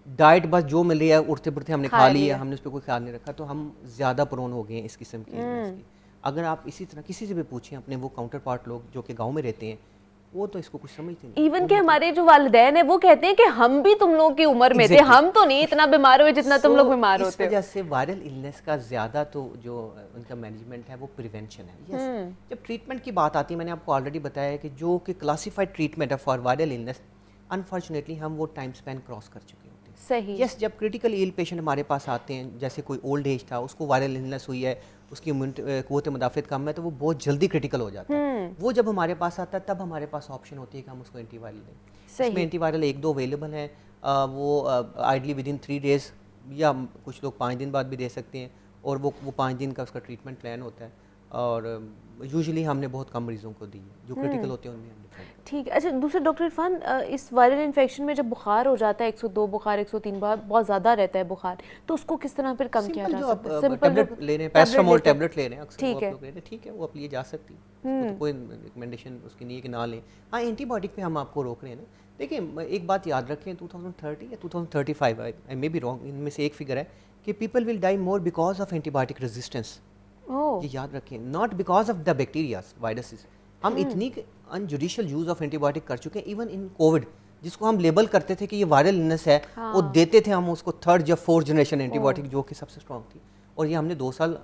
डाइट बस जो मिल रही है उठते पड़ते हमने खा लिया, हमने उस पर कोई ख्याल नहीं रखा, तो हम ज़्यादा प्रोन हो गए हैं इस किस्म की illness की। अगर आप इसी तरह किसी से भी पूछें, अपने वो काउंटर पार्ट लोग जो कि गाँव में रहते हैं, वो तो इसको कुछ समझते नहीं। इवन के हमारे जो वालिदैन है वो कहते हैं कि हम भी तुम लोग की उम्र में थे, हम तो नहीं इतना बीमार हुए जितना तुम लोग बीमार होते हो। इस वजह से वायरल इलनेस का ज़्यादा तो जो उनका मैनेजमेंट है वो प्रिवेंशन है। यस, जब ट्रीटमेंट की बात आती है, मैंने आपको ऑलरेडी बताया है कि जो कि क्लासिफाइड ट्रीटमेंट है फॉर वायरल इलनेस, अनफॉर्चुनेटली हम वो टाइम स्पेन क्रॉस कर चुके होते हैं। सही। यस, जब क्रिटिकल इल पेशेंट हमारे पास आते हैं, जैसे कोई ओल्ड एज था, उसको वायरल इलनेस हुई है, उसकी क़ुव्वत मुदाफ़ियत कम है, तो वो बहुत जल्दी क्रिटिकल हो जाता है। वो जब हमारे पास आता है तब हमारे पास ऑप्शन होती है कि हम उसको एंटीवायरल दें। इसमें एंटीवायरल 1-2 अवेलेबल हैं, वो आइडली विदिन 3 डेज़ या कुछ लोग 5 दिन बाद भी दे सकते हैं, और वो 5 दिन का उसका ट्रीटमेंट प्लान होता है, और यूजुअली हमने बहुत कम मरीजों को दी है, जो क्रिटिकल होते हैं उनमें हमने। ठीक है। अच्छा, दूसरे डॉक्टर इरफान, इस वायरल इन्फेक्शन में जब बुखार हो जाता है, 102 बुखार, 103 बार बहुत ज़्यादा रहता है बुखार, तो उसको किस तरह फिर कम किया जा सकता है? सिंपल टैबलेट ले रहे हैं, पैरासिटामोल टैबलेट ले रहे हैं, अक्सर ठीक है, वो आप लोग ले रहे हैं, ठीक है, वो आप लिए जा सकती है, तो कोई रिकमेंडेशन उसकी नहीं है कि ना लें। हाँ, एंटीबायोटिक पे हम आपको रोक रहे हैं ना। देखिए, एक बात याद रखें, 2030 या 2035, आई मे बी रॉन्ग, इनमें से एक फिगर है कि people will die more because of antibiotic resistance. ये याद रखें, not because of the bacterias, viruses. हम इतनी अनजुडिशियल यूज़ ऑफ एंटीबायोटिक कर चुके हैं, इवन इन कोविड, जिसको हम लेबल करते थे कि ये वायरल इलनेस है, वो देते थे हम उसको 3rd या 4th जनरेशन एंटीबायोटिक, जो कि सबसे स्ट्रॉन्ग थी, और ये हमने 2 साल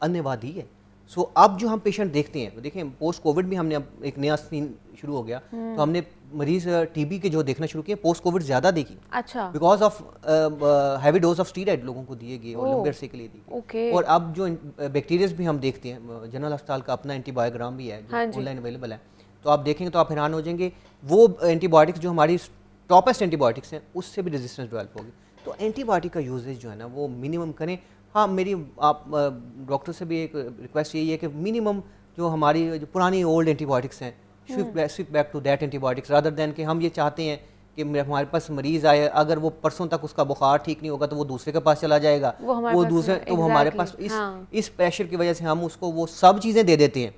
अन्यवा दी है। सो अब जो हम पेशेंट देखते हैं, देखें पोस्ट कोविड भी हमने अब एक नया सीन शुरू हो गया, तो हमने मरीज टीबी के जो देखना शुरू किए पोस्ट कोविड ज़्यादा देखी। अच्छा। Because of heavy dose of steroid लोगों को दिए गए और लंबे अरसे के लिए दिए गए। और अब जो बैक्टीरियाज भी हम देखते हैं, जनरल अस्पताल का अपना एंटीबायोग्राम भी है जो ऑनलाइन अवेलेबल है, तो आप देखेंगे तो आप हैरान हो जाएंगे, वो एंटीबायोटिक्स जो हमारी टॉपेस्ट एंटीबायोटिक्स हैं उससे भी रेजिस्टेंस डेवलप होगी। तो एंटीबायोटिक का यूजेज जो है ना वो मिनिमम करें। हाँ, मेरी आप डॉक्टर से भी एक रिक्वेस्ट यही है कि मिनिमम जो हमारी जो पुरानी ओल्ड एंटीबायोटिक्स हैं, switch back to that antibiotics, rather than कि हम ये चाहते हैं कि हमारे पास मरीज आए, अगर वो परसों तक उसका बुखार ठीक नहीं होगा तो वो दूसरे के पास चला जाएगा, वो दूसरे, तो हमारे पास इस प्रेशर की वजह से हम उसको वो सब चीज़ें दे देते हैं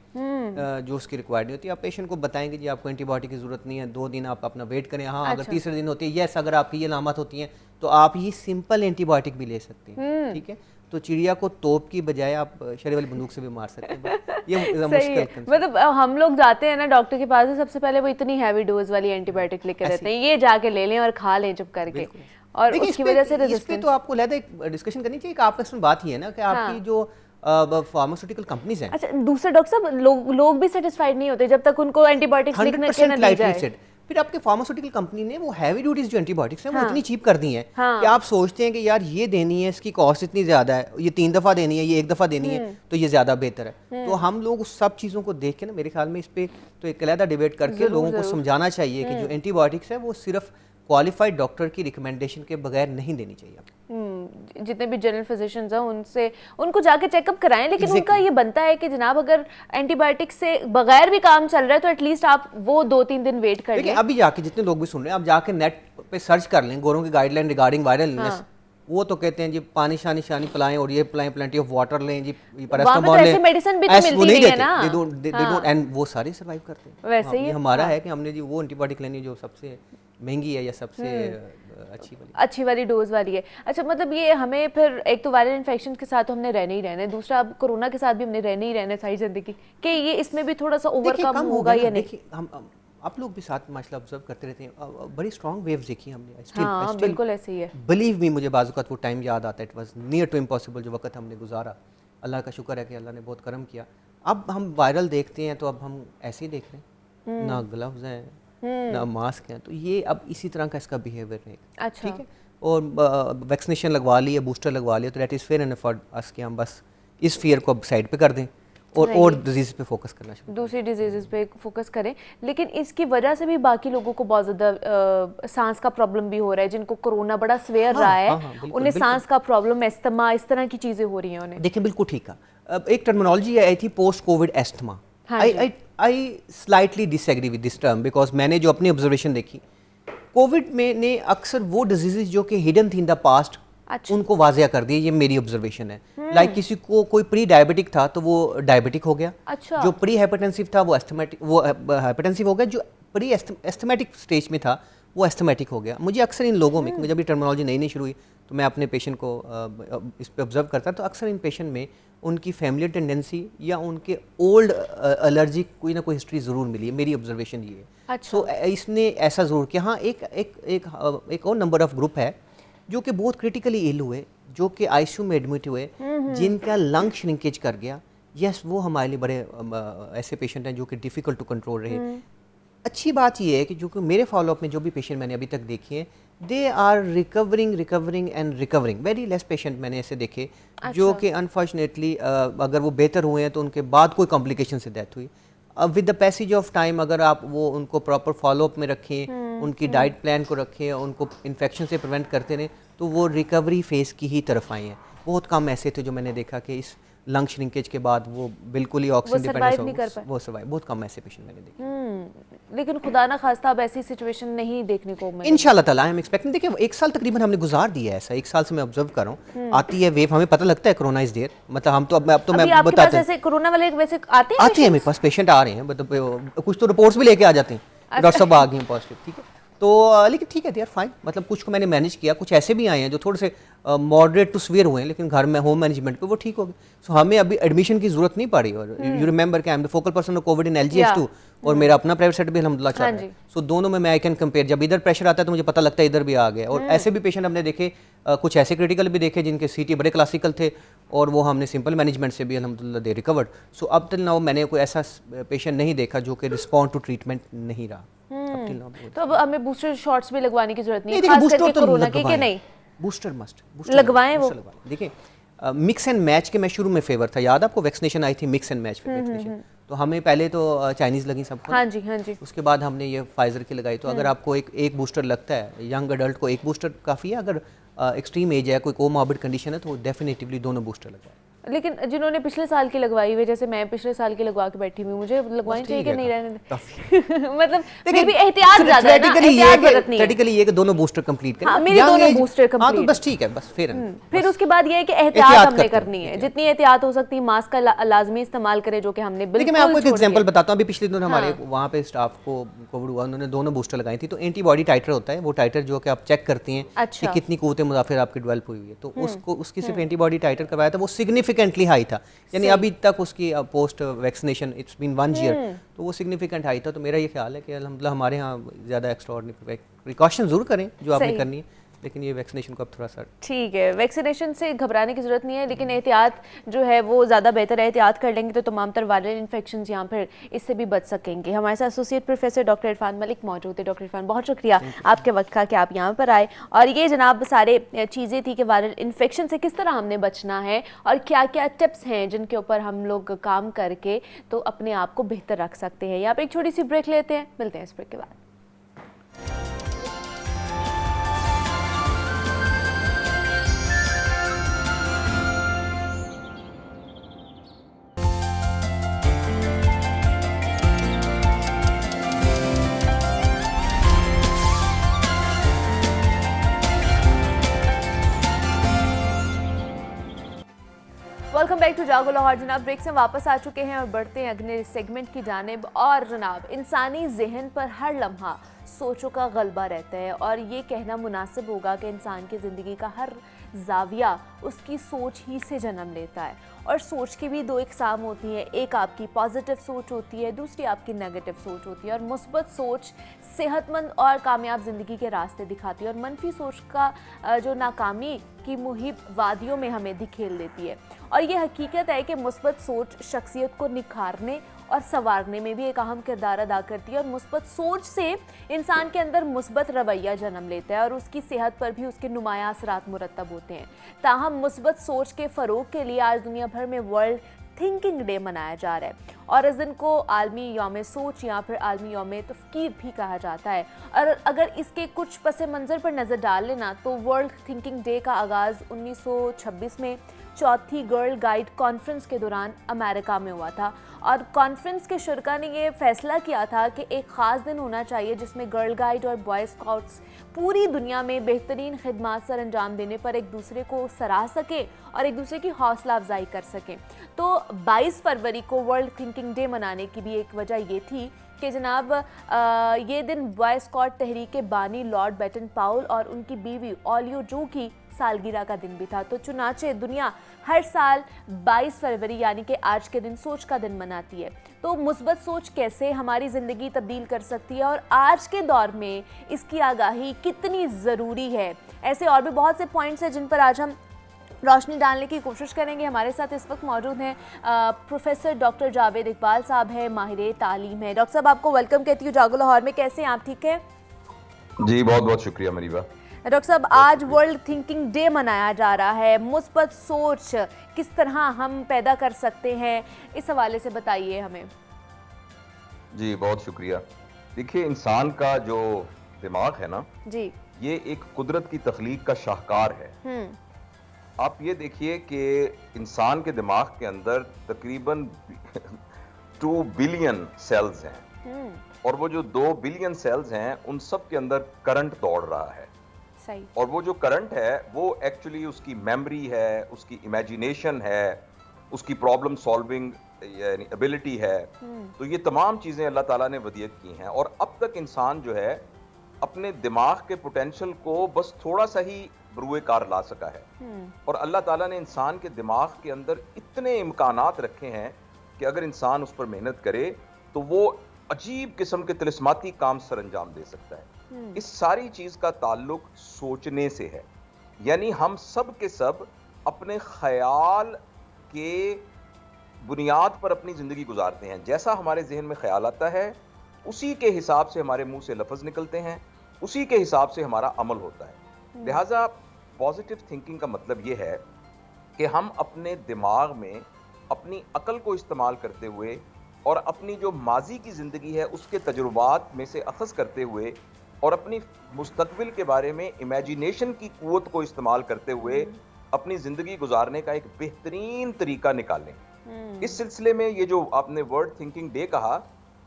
जो उसकी रिक्वायर्ड नहीं होती, आप पेशेंट को बताएंगे जी आपको एंटीबायोटिक की ज़रूरत नहीं है, 2 दिन आप अपना वेट करें। हाँ, अगर तीसरे दिन होती है, यस, अगर आपकी ये अलामत होती हैं तो आप ये सिंपल एंटीबायोटिक भी ले सकते हैं, ठीक है। तो चिड़िया को तोप की बजाय आप शरीर वाली बंदूक से भी मार सकते हैं। ये मुश्किल मतलब हम लोग जाते हैं ना डॉक्टर के पास, सबसे पहले वो इतनी हैवी डोज वाली एंटीबायोटिक लेके रहते हैं, ये जाके ले लें और खा लें चुप करके, और उसकी वजह से रेजिस्टेंस। तो आपको लगता है डिस्कशन करनी चाहिए कि आपस में बात ही है ना कि आपकी जो फार्मास्यूटिकल कंपनीज हैं। अच्छा, दूसरे डॉक्टर साहब लोग भी सेटिस्फाइड नहीं होते जब तक उनको एंटीबायोटिक्स लिखने के ना दी जाए। फिर आपके फार्मास्यूटिकल कंपनी ने वो हैवी ड्यूटीज जो एंटीबायोटिक्स हैं वो इतनी चीप कर दी हैं कि आप सोचते हैं कि यार ये देनी है, इसकी कॉस्ट इतनी ज़्यादा है, ये 3 दफ़ा देनी है, ये 1 दफ़ा देनी है, तो ये ज़्यादा बेहतर है। तो हम लोग उस सब चीज़ों को देख के ना, मेरे ख्याल में इस पे तो एक अलग डिबेट करके लोगों को समझाना चाहिए कि जो एंटीबायोटिक्स है वो सिर्फ क्वालिफाइड डॉक्टर की रिकमेंडेशन के बगैर नहीं देनी चाहिए। जितने भी जनरल फिजिशियंस हैं उनको जाके चेकअप कराएं, लेकिन उनका ये बनता है कि जनाब अगर एंटीबायोटिक से बगैर भी काम चल रहा है तो एटलीस्ट आप वो 2-3 दिन वेट कर लें। अभी जाके जितने लोग भी सुन रहे हैं, आप जाके नेट पे सर्च कर लें गोरों की गाइडलाइन रिगार्डिंग वायरल इलनेस। वो तो कहते हैं जी पानी शानी पिलाएं और ये पिलाएं, प्लेंटी ऑफ वाटर लें जी, पैरासिटामोल लें, मेडिसिन भी तो मिलती है ना, दे डोंट, एंड वो सारे सर्वाइव करते हैं। वैसे ही हमारा है कि हमने जी वो एंटीबायोटिक लेनी जो सबसे महंगी है या सबसे अच्छी वाली डोज वाली है। अच्छा, मतलब ये हमें फिर एक तो वायरल इन्फेक्शन के साथ तो हमने रहने ही रहना है, दूसरा अब कोरोना के साथ भी हमने रहने ही रहना है सारी जिंदगी, कि ये इसमें भी थोड़ा सा ओवरकम होगा या नहीं? हम आप लोग भी साथ माशाल्लाह ऑब्जर्व करते रहते हैं, बड़ी स्ट्रॉन्ग वेव्स देखी हमने। हाँ, बिल्कुल ऐसे ही है। बिलीव मी, मुझे बाज़ वक़्त वो टाइम याद आता है, it was near to impossible जो वक्त हमने गुजारा। अल्लाह का शुक्र है कि अल्लाह ने बहुत करम किया। अब हम वायरल देखते हैं तो अब हम ऐसे ही देख रहे हैं, ना ग्लव्स हैं ना मास्क हैं, तो ये अब इसी तरह का इसका बिहेवियर रहेगा। अच्छा, ठीक है। और वैक्सीनेशन लगवा ली है, बूस्टर लगवा लिया, तो that is fair enough for us कि हम बस इस फियर को अब साइड पे कर दें और डिजीज़ पे फोकस करना चाहिए, दूसरी डिजीज़ पे फोकस करें। लेकिन इसकी वजह से भी बाकी लोगों को बहुत ज़्यादा सांस का प्रॉब्लम भी हो रहा है, जिनको कोरोना बड़ा स्वेयर रहा है, उन्हें सांस का प्रॉब्लम, एस्थमा, इस तरह की चीज़ें हो रही हैं उन्हें। देखिए बिल्कुल ठीक है। एक टर्मिनोलॉजी आई थी post Covid asthma. I slightly disagree with this term because मैंने जो अपनी ऑब्जर्वेशन देखी, कोविड में ने अक्सर वो डिजीज़ जो कि हिडन थी इन द पास्ट, उनको वाजिया कर दिया। ये मेरी ऑब्जर्वेशन है। लाइक किसी को कोई प्री डायबिटिक था तो वो डायबिटिक हो गया। अच्छा। जो प्री हाइपरटेंसिव था वो हाइपरटेंसिव हो गया। जो प्री एस्थमेटिक स्टेज में था वो एस्थमेटिक हो गया। मुझे अक्सर इन लोगों में, जब ये टर्मिनोलॉजी नई शुरू हुई तो मैं अपने पेशेंट को इस पे ऑब्जर्व करता, तो अक्सर इन पेशेंट में उनकी फैमिली टेंडेंसी या उनके ओल्ड एलर्जी कोई ना कोई हिस्ट्री ज़रूर मिली है। मेरी ऑब्जर्वेशन ये है। अच्छा। सो इसने ऐसा ज़रूर किया। हाँ, एक और नंबर ऑफ ग्रुप है जो कि बहुत क्रिटिकली इल हुए, जो कि आईसीयू में एडमिट हुए, जिनका लंग श्रिंकेज कर गया। यस, वो हमारे लिए बड़े ऐसे पेशेंट हैं जो कि डिफ़िकल्ट टू कंट्रोल रहे। अच्छी बात ये है कि जो कि मेरे फॉलोअप में जो भी पेशेंट मैंने अभी तक देखे हैं, they are recovering and recovering. Very less patient मैंने ऐसे देखे। अच्छा। जो कि अनफॉर्चुनेटली अगर वो बेहतर हुए हैं तो उनके बाद कोई कॉम्प्लिकेशन से डेथ हुई। अब with the passage of time अगर आप वो उनको प्रॉपर फॉलोअप में रखें, उनकी डाइट प्लान को रखें, उनको इन्फेक्शन से प्रिवेंट करते रहें, तो वो रिकवरी फेज़ की ही तरफ आए हैं। बहुत कम ऐसे थे जो मैंने देखा कि इस लंग श्रिंकेज के बाद वो बिल्कुल ही ऑक्सीजन डिपेंडेंस वो सर्वाइव। बहुत कम ऐसे पेशेंट मैंने देखे। लेकिन खुदा ना खास्ता अब ऐसी सिचुएशन नहीं देखने को मिली। इंशाल्लाह ताला आई एम एक्सपेक्टिंग। देखिए 1 साल तकरीबन हमने गुजार दिया है ऐसा। 1 साल से मैं ऑब्जर्व कर रहा हूँ, आती है वेव, हमें पता लगता है कोरोना इज देयर। मतलब हम तो अब मैं बताता हूं, कोरोना वाले वैसे आते हैं मेरे पास पेशेंट आ रहे हैं, मतलब कुछ तो रिपोर्ट्स भी लेके आ जाते हैं, डॉक्टर साहब आ गए हैं पॉजिटिव। ठीक है, तो लेकिन ठीक है, दे आर फाइन। मतलब कुछ को मैंने मैनेज किया, कुछ ऐसे भी आए हैं जो थोड़े से मॉडरेट टू सीवियर हुए हैं, लेकिन घर में होम मैनेजमेंट पे वो ठीक हो गए। सो हमें अभी एडमिशन की जरूरत नहीं पड़ी। और यू रिमेंबर कि I am the focal person of Covid in LGH2 और मेरा अपना प्राइवेट सेट भी अल्हम्दुलिल्लाह चल रहा है। सो दोनों में मैं आई कैन कंपेयर। जब इधर प्रेशर आता है तो मुझे पता लगता है इधर भी आ गया। और ऐसे भी पेशेंट हमने देखे, कुछ ऐसे क्रिटिकल भी देखे जिनके CT बड़े क्लासिकल थे और वो हमने सिंपल मैनेजमेंट से भी अल्हम्दुलिल्लाह दे रिकवर्ड। सो अब तक नाउ मैंने कोई ऐसा पेशेंट नहीं देखा जो कि रिस्पॉन्ड टू ट्रीटमेंट नहीं रहा। तो अब हमें बूस्टर शॉट्स भी लगवाने की जरूरत नहीं है, खास करके कोरोना के, नहीं? बूस्टर मस्ट लगवाएं वो। देखिए मिक्स एंड मैच के मैं शुरू में फेवर था। याद आपको वैक्सीनेशन आई थी मिक्स एंड मैच वैक्सीनेशन, तो हमें पहले तो चाइनीज लगी सबको। हाँ जी, हाँ जी। उसके बाद हमने ये फाइजर की लगाई। तो अगर आपको एक बूस्टर लगता है, यंग अडल्ट को एक बूस्टर काफ़ी है। अगर एक्सट्रीम एज है, कोई कोमॉर्बिड कंडीशन है, तो डेफिनेटिवली दोनों बूस्टर लगवाएं। लेकिन जिन्होंने पिछले साल की लगवाई हुई, जैसे मैं पिछले साल की लगवा के बैठी हुई, मुझे लगवानी चाहिए कि नहीं रहने मतलब फिर भी एहतियात ज्यादा है ना, एहतियात बरतनी है। थेरेटिकली ये कि दोनों बूस्टर कंप्लीट करें। हाँ, मेरी दोनों बूस्टर कंप्लीट। हाँ तो बस ठीक है, बस फिर उसके बाद ये है कि एहतियात हमने करनी है, जितनी एहतियात हो सकती है। मास्क का लाजमी इस्तेमाल करें, जो कि हमने बिल्कुल। मैं आपको एक एग्जांपल बताता हूँ। अभी पिछले दिनों हमारे वहाँ पे स्टाफ को कोविड हुआ, उन्होंने दोनों बूस्टर लगाई थी। तो एंटीबॉडी टाइटर होता है, वो टाइटर जो कि आप चेक करती हैं कि कितनी कुव्वत मुदाफिर आपकी डेवलप हुई है, तो उसको उसकी सिर्फ एंटीबॉडी टाइटर करवाया था, वो सिग्निफिकेंटली हाई था। यानी अभी तक उसकी post vaccination it's been 1 year, तो वो सिग्निफिकेंट हाई था। तो मेरा ये ख्याल है कि अल्हम्दुलिल्लाह हमारे यहाँ ज़्यादा एक्स्ट्राऑर्डिनरी प्रिकॉशन जरूर करें जो आपने करनी है, लेकिन ये वैक्सीनेशन को अब थोड़ा सा ठीक है। वैक्सीनेशन से घबराने की जरूरत नहीं है, लेकिन एहतियात जो है वो ज़्यादा बेहतर है। एहतियात कर लेंगे तो तमाम तर वायरल इन्फेक्शन या फिर इससे भी बच सकेंगे। हमारे साथ associate professor doctor Irfan Malik मौजूद है। डॉक्टर इरफान, बहुत शुक्रिया आपके वक्त का कि आप यहाँ पर आए। और ये जनाब सारे चीज़ें थी कि वायरल इन्फेक्शन से किस तरह हमने बचना है और क्या क्या टिप्स हैं जिनके ऊपर हम लोग काम करके तो अपने आप को बेहतर रख सकते हैं। यहाँ पर एक छोटी सी ब्रेक लेते हैं, मिलते हैं इस ब्रेक के बाद। वेलकम बैक टू जागो लाहौर। जनाब ब्रेक से वापस आ चुके हैं और बढ़ते हैं अगले सेगमेंट की जानिब। और जनाब, इंसानी जहन पर हर लम्हा सोचों का गलबा रहता है और ये कहना मुनासिब होगा कि इंसान की ज़िंदगी का हर जाविया उसकी सोच ही से जन्म लेता है। और सोच की भी दो इकसाम होती है, एक आपकी पॉजिटिव सोच होती है, दूसरी आपकी नेगेटिव सोच होती है। और मुस्बत सोच सेहतमंद और कामयाब ज़िंदगी के रास्ते दिखाती है और मनफी सोच का जो नाकामी की मुहिब वादियों में हमें धकेल देती है। और ये हकीकत है कि मुस्बत सोच शख्सियत को निखारने और संवारने में भी एक अहम किरदार अदा करती है। और मुस्बत सोच से इंसान के अंदर मुस्बत रवैया जन्म लेता है और उसकी सेहत पर भी उसके नुमाया असरात मुरतब होते हैं। ताहम मुस्बत सोच के फ़रोग के लिए आज दुनिया भर में वर्ल्ड थिंकिंग डे मनाया जा रहा है और इस दिन को आलमी यौम सोच या फिर आलमी यौम तफ़कीर भी कहा जाता है। और अगर इसके कुछ पस मंज़र पर नज़र डाल लेना तो वर्ल्ड थिंकिंग डे का आगाज़ 1926 में चौथी गर्ल गाइड कॉन्फ्रेंस के दौरान अमेरिका में हुआ था। और कॉन्फ्रेंस के शुरा ने यह फैसला किया था कि एक ख़ास दिन होना चाहिए जिसमें गर्ल गाइड और बॉय स्काउट्स पूरी दुनिया में बेहतरीन खिदमात सर अंजाम देने पर एक दूसरे को सराह सकें और एक दूसरे की हौसला अफजाई कर सकें। तो 22 फरवरी को वर्ल्ड थिंकिंग डे मनाने की भी एक वजह ये थी कि जनाब ये दिन बॉय स्काउट तहरीक के बानी लॉर्ड बैटन पाउल और उनकी बीवी ओलियो जो की सालगिरह का दिन भी था। तो चुनाचे दुनिया हर साल 22 फरवरी यानी कि आज के दिन सोच का दिन मनाती है। तो मुस्बत सोच कैसे हमारी ज़िंदगी तब्दील कर सकती है और आज के दौर में इसकी आगाही कितनी ज़रूरी है, ऐसे और भी बहुत से पॉइंट्स हैं जिन पर आज हम रोशनी डालने की कोशिश करेंगे। हमारे साथ इस वक्त मौजूद हैं प्रोफेसर डॉक्टर जावेद इकबाल साहब हैं, माहिर तालीम है। डॉक्टर साहब, आपको वेलकम कहती हूँ जागो लाहौर में। कैसे हैं आप? ठीक है जी, बहुत बहुत शुक्रिया मरीबा। डॉक्टर साहब, आज वर्ल्ड थिंकिंग डे मनाया जा रहा है। मुस्बत सोच किस तरह हम पैदा कर सकते हैं, इस हवाले से बताइए हमें। जी, बहुत शुक्रिया। देखिए, इंसान का जो दिमाग है ना जी, ये एक कुदरत की तख्लीक का शाहकार है। आप ये देखिए कि इंसान के दिमाग के अंदर तकरीबन 2 बिलियन सेल्स हैं और वो जो 2 बिलियन सेल्स हैं उन सब के अंदर करंट दौड़ रहा है। सही। और वो जो करंट है वो एक्चुअली उसकी मेमोरी है, उसकी इमेजिनेशन है, उसकी प्रॉब्लम सॉल्विंग यानी एबिलिटी है। तो ये तमाम चीज़ें अल्लाह ताला ने वदियत की हैं और अब तक इंसान जो है अपने दिमाग के पोटेंशियल को बस थोड़ा सा ही बरूए कार ला सका है। और अल्लाह ताला ने इंसान के दिमाग के अंदर इतने इम्कानात रखे हैं कि अगर इंसान उस पर मेहनत करे तो वो अजीब किस्म के तिलिस्माती काम सर अंजाम दे सकता है। इस सारी चीज का ताल्लुक सोचने से है, यानी हम सब के सब अपने ख्याल के बुनियाद पर अपनी जिंदगी गुजारते हैं। जैसा हमारे जहन में ख्याल आता है उसी के हिसाब से हमारे मुंह से लफ्ज निकलते हैं, उसी के हिसाब से हमारा अमल होता है। लिहाजा पॉजिटिव थिंकिंग का मतलब यह है कि हम अपने दिमाग में अपनी अकल को इस्तेमाल करते हुए और अपनी जो माजी की ज़िंदगी है उसके तजुर्बात में से अखज़ करते हुए और अपनी मुस्तकबिल के बारे में इमेजिनेशन की क़ुव्वत को इस्तेमाल करते हुए अपनी ज़िंदगी गुजारने का एक बेहतरीन तरीका निकालें। इस सिलसिले में ये जो आपने वर्ल्ड थिंकिंग डे कहा,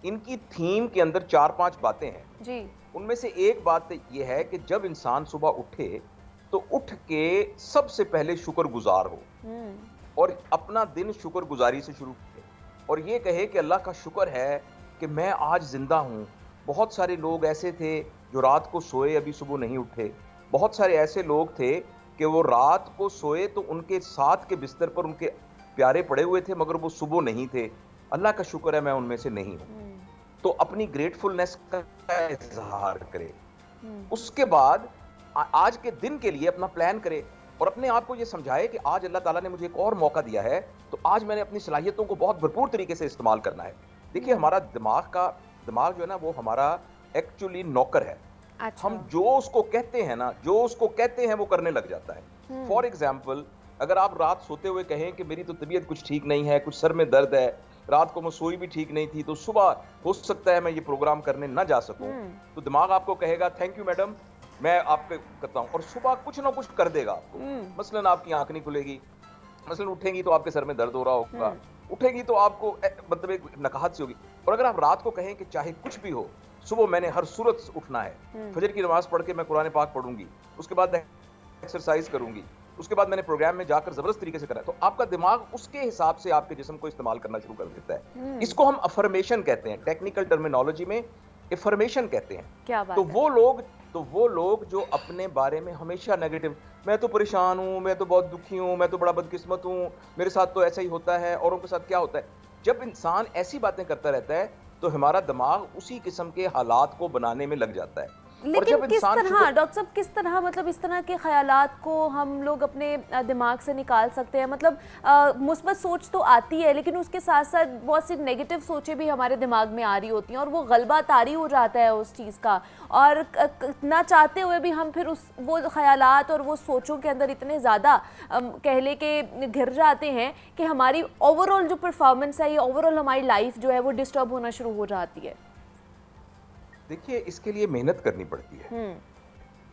इनकी थीम के अंदर 4-5 बातें हैं। जी। उनमें से एक बात ये है कि जब इंसान सुबह उठे तो उठ के सबसे पहले शुक्रगुजार हो और अपना दिन शुक्रगुजारी से शुरू करे और ये कहे कि अल्लाह का शुक्र है कि मैं आज जिंदा हूँ। बहुत सारे लोग ऐसे थे जो रात को सोए अभी सुबह नहीं उठे। बहुत सारे ऐसे लोग थे कि वो रात को सोए तो उनके साथ के बिस्तर पर उनके प्यारे पड़े हुए थे मगर वो सुबह नहीं थे। अल्लाह का शुक्र है मैं उनमें से नहीं हूँ। तो अपनी ग्रेटफुलनेस का इजहार करे। उसके बाद आज के दिन के लिए अपना प्लान करे और अपने आप को ये समझाए कि आज अल्लाह ताला ने मुझे एक और मौका दिया है, तो आज मैंने अपनी सलाहियतों को बहुत भरपूर तरीके से इस्तेमाल करना है। देखिए हमारा दिमाग जो है ना वो हमारा एक्चुअली नौकर है। अच्छा। हम जो उसको कहते हैं ना, जो उसको कहते हैं वो करने लग जाता है। फॉर एग्जाम्पल, अगर आप रात सोते हुए कहें कि मेरी तो तबीयत कुछ ठीक नहीं है, कुछ सर में दर्द है, रात को मैं सोई भी ठीक नहीं थी, तो सुबह हो सकता है मैं ये प्रोग्राम करने ना जा सकूं, तो दिमाग आपको कहेगा थैंक यू मैडम, मैं आपके करता हूं, और सुबह कुछ ना कुछ कर देगा आपको। मसलन आपकी आंख नहीं खुलेगी, मसलन उठेंगी तो आपके सर में दर्द हो रहा होगा, उठेगी तो आपको मतलब एक नकाहत सी होगी। और अगर आप रात को कहें कि चाहे कुछ भी हो, सुबह मैंने हर सूरत से उठना है, फजर की नमाज पढ़ के मैं कुरान पाक पढ़ूंगी, उसके बाद एक्सरसाइज करूंगी, उसके बाद मैंने प्रोग्राम में जाकर जबरदस्त तरीके से करा, तो आपका दिमाग उसके हिसाब से आपके जिस्म को इस्तेमाल करना शुरू कर देता है। इसको हम अफर्मेशन कहते हैं, टेक्निकल टर्मिनोलॉजी में अफर्मेशन कहते हैं। क्या बात तो है? वो लोग जो अपने बारे में हमेशा नेगेटिव, मैं तो परेशान हूं, मैं तो बहुत दुखी हूं, मैं तो बड़ा बदकिस्मत हूं, मेरे साथ तो ऐसा ही होता है, औरों के साथ क्या होता है, जब इंसान ऐसी बातें करता रहता है तो हमारा दिमाग उसी किस्म के हालात को बनाने में लग जाता है। लेकिन किस तरह डॉक्टर साहब, किस तरह मतलब इस तरह के ख्यालात को हम लोग अपने दिमाग से निकाल सकते हैं? मतलब मुस्बत सोच तो आती है लेकिन उसके साथ साथ बहुत सी नेगेटिव सोचें भी हमारे दिमाग में आ रही होती हैं और वो गलबा तारी हो जाता है उस चीज़ का, और ना चाहते हुए भी हम फिर वो ख्यालात और वो सोचों के अंदर इतने ज़्यादा कह ले के घिर जाते हैं कि हमारी ओवरऑल जो परफॉर्मेंस है, ये ओवरऑल हमारी लाइफ जो है वो डिस्टर्ब होना शुरू हो जाती है। देखिए इसके लिए मेहनत करनी पड़ती है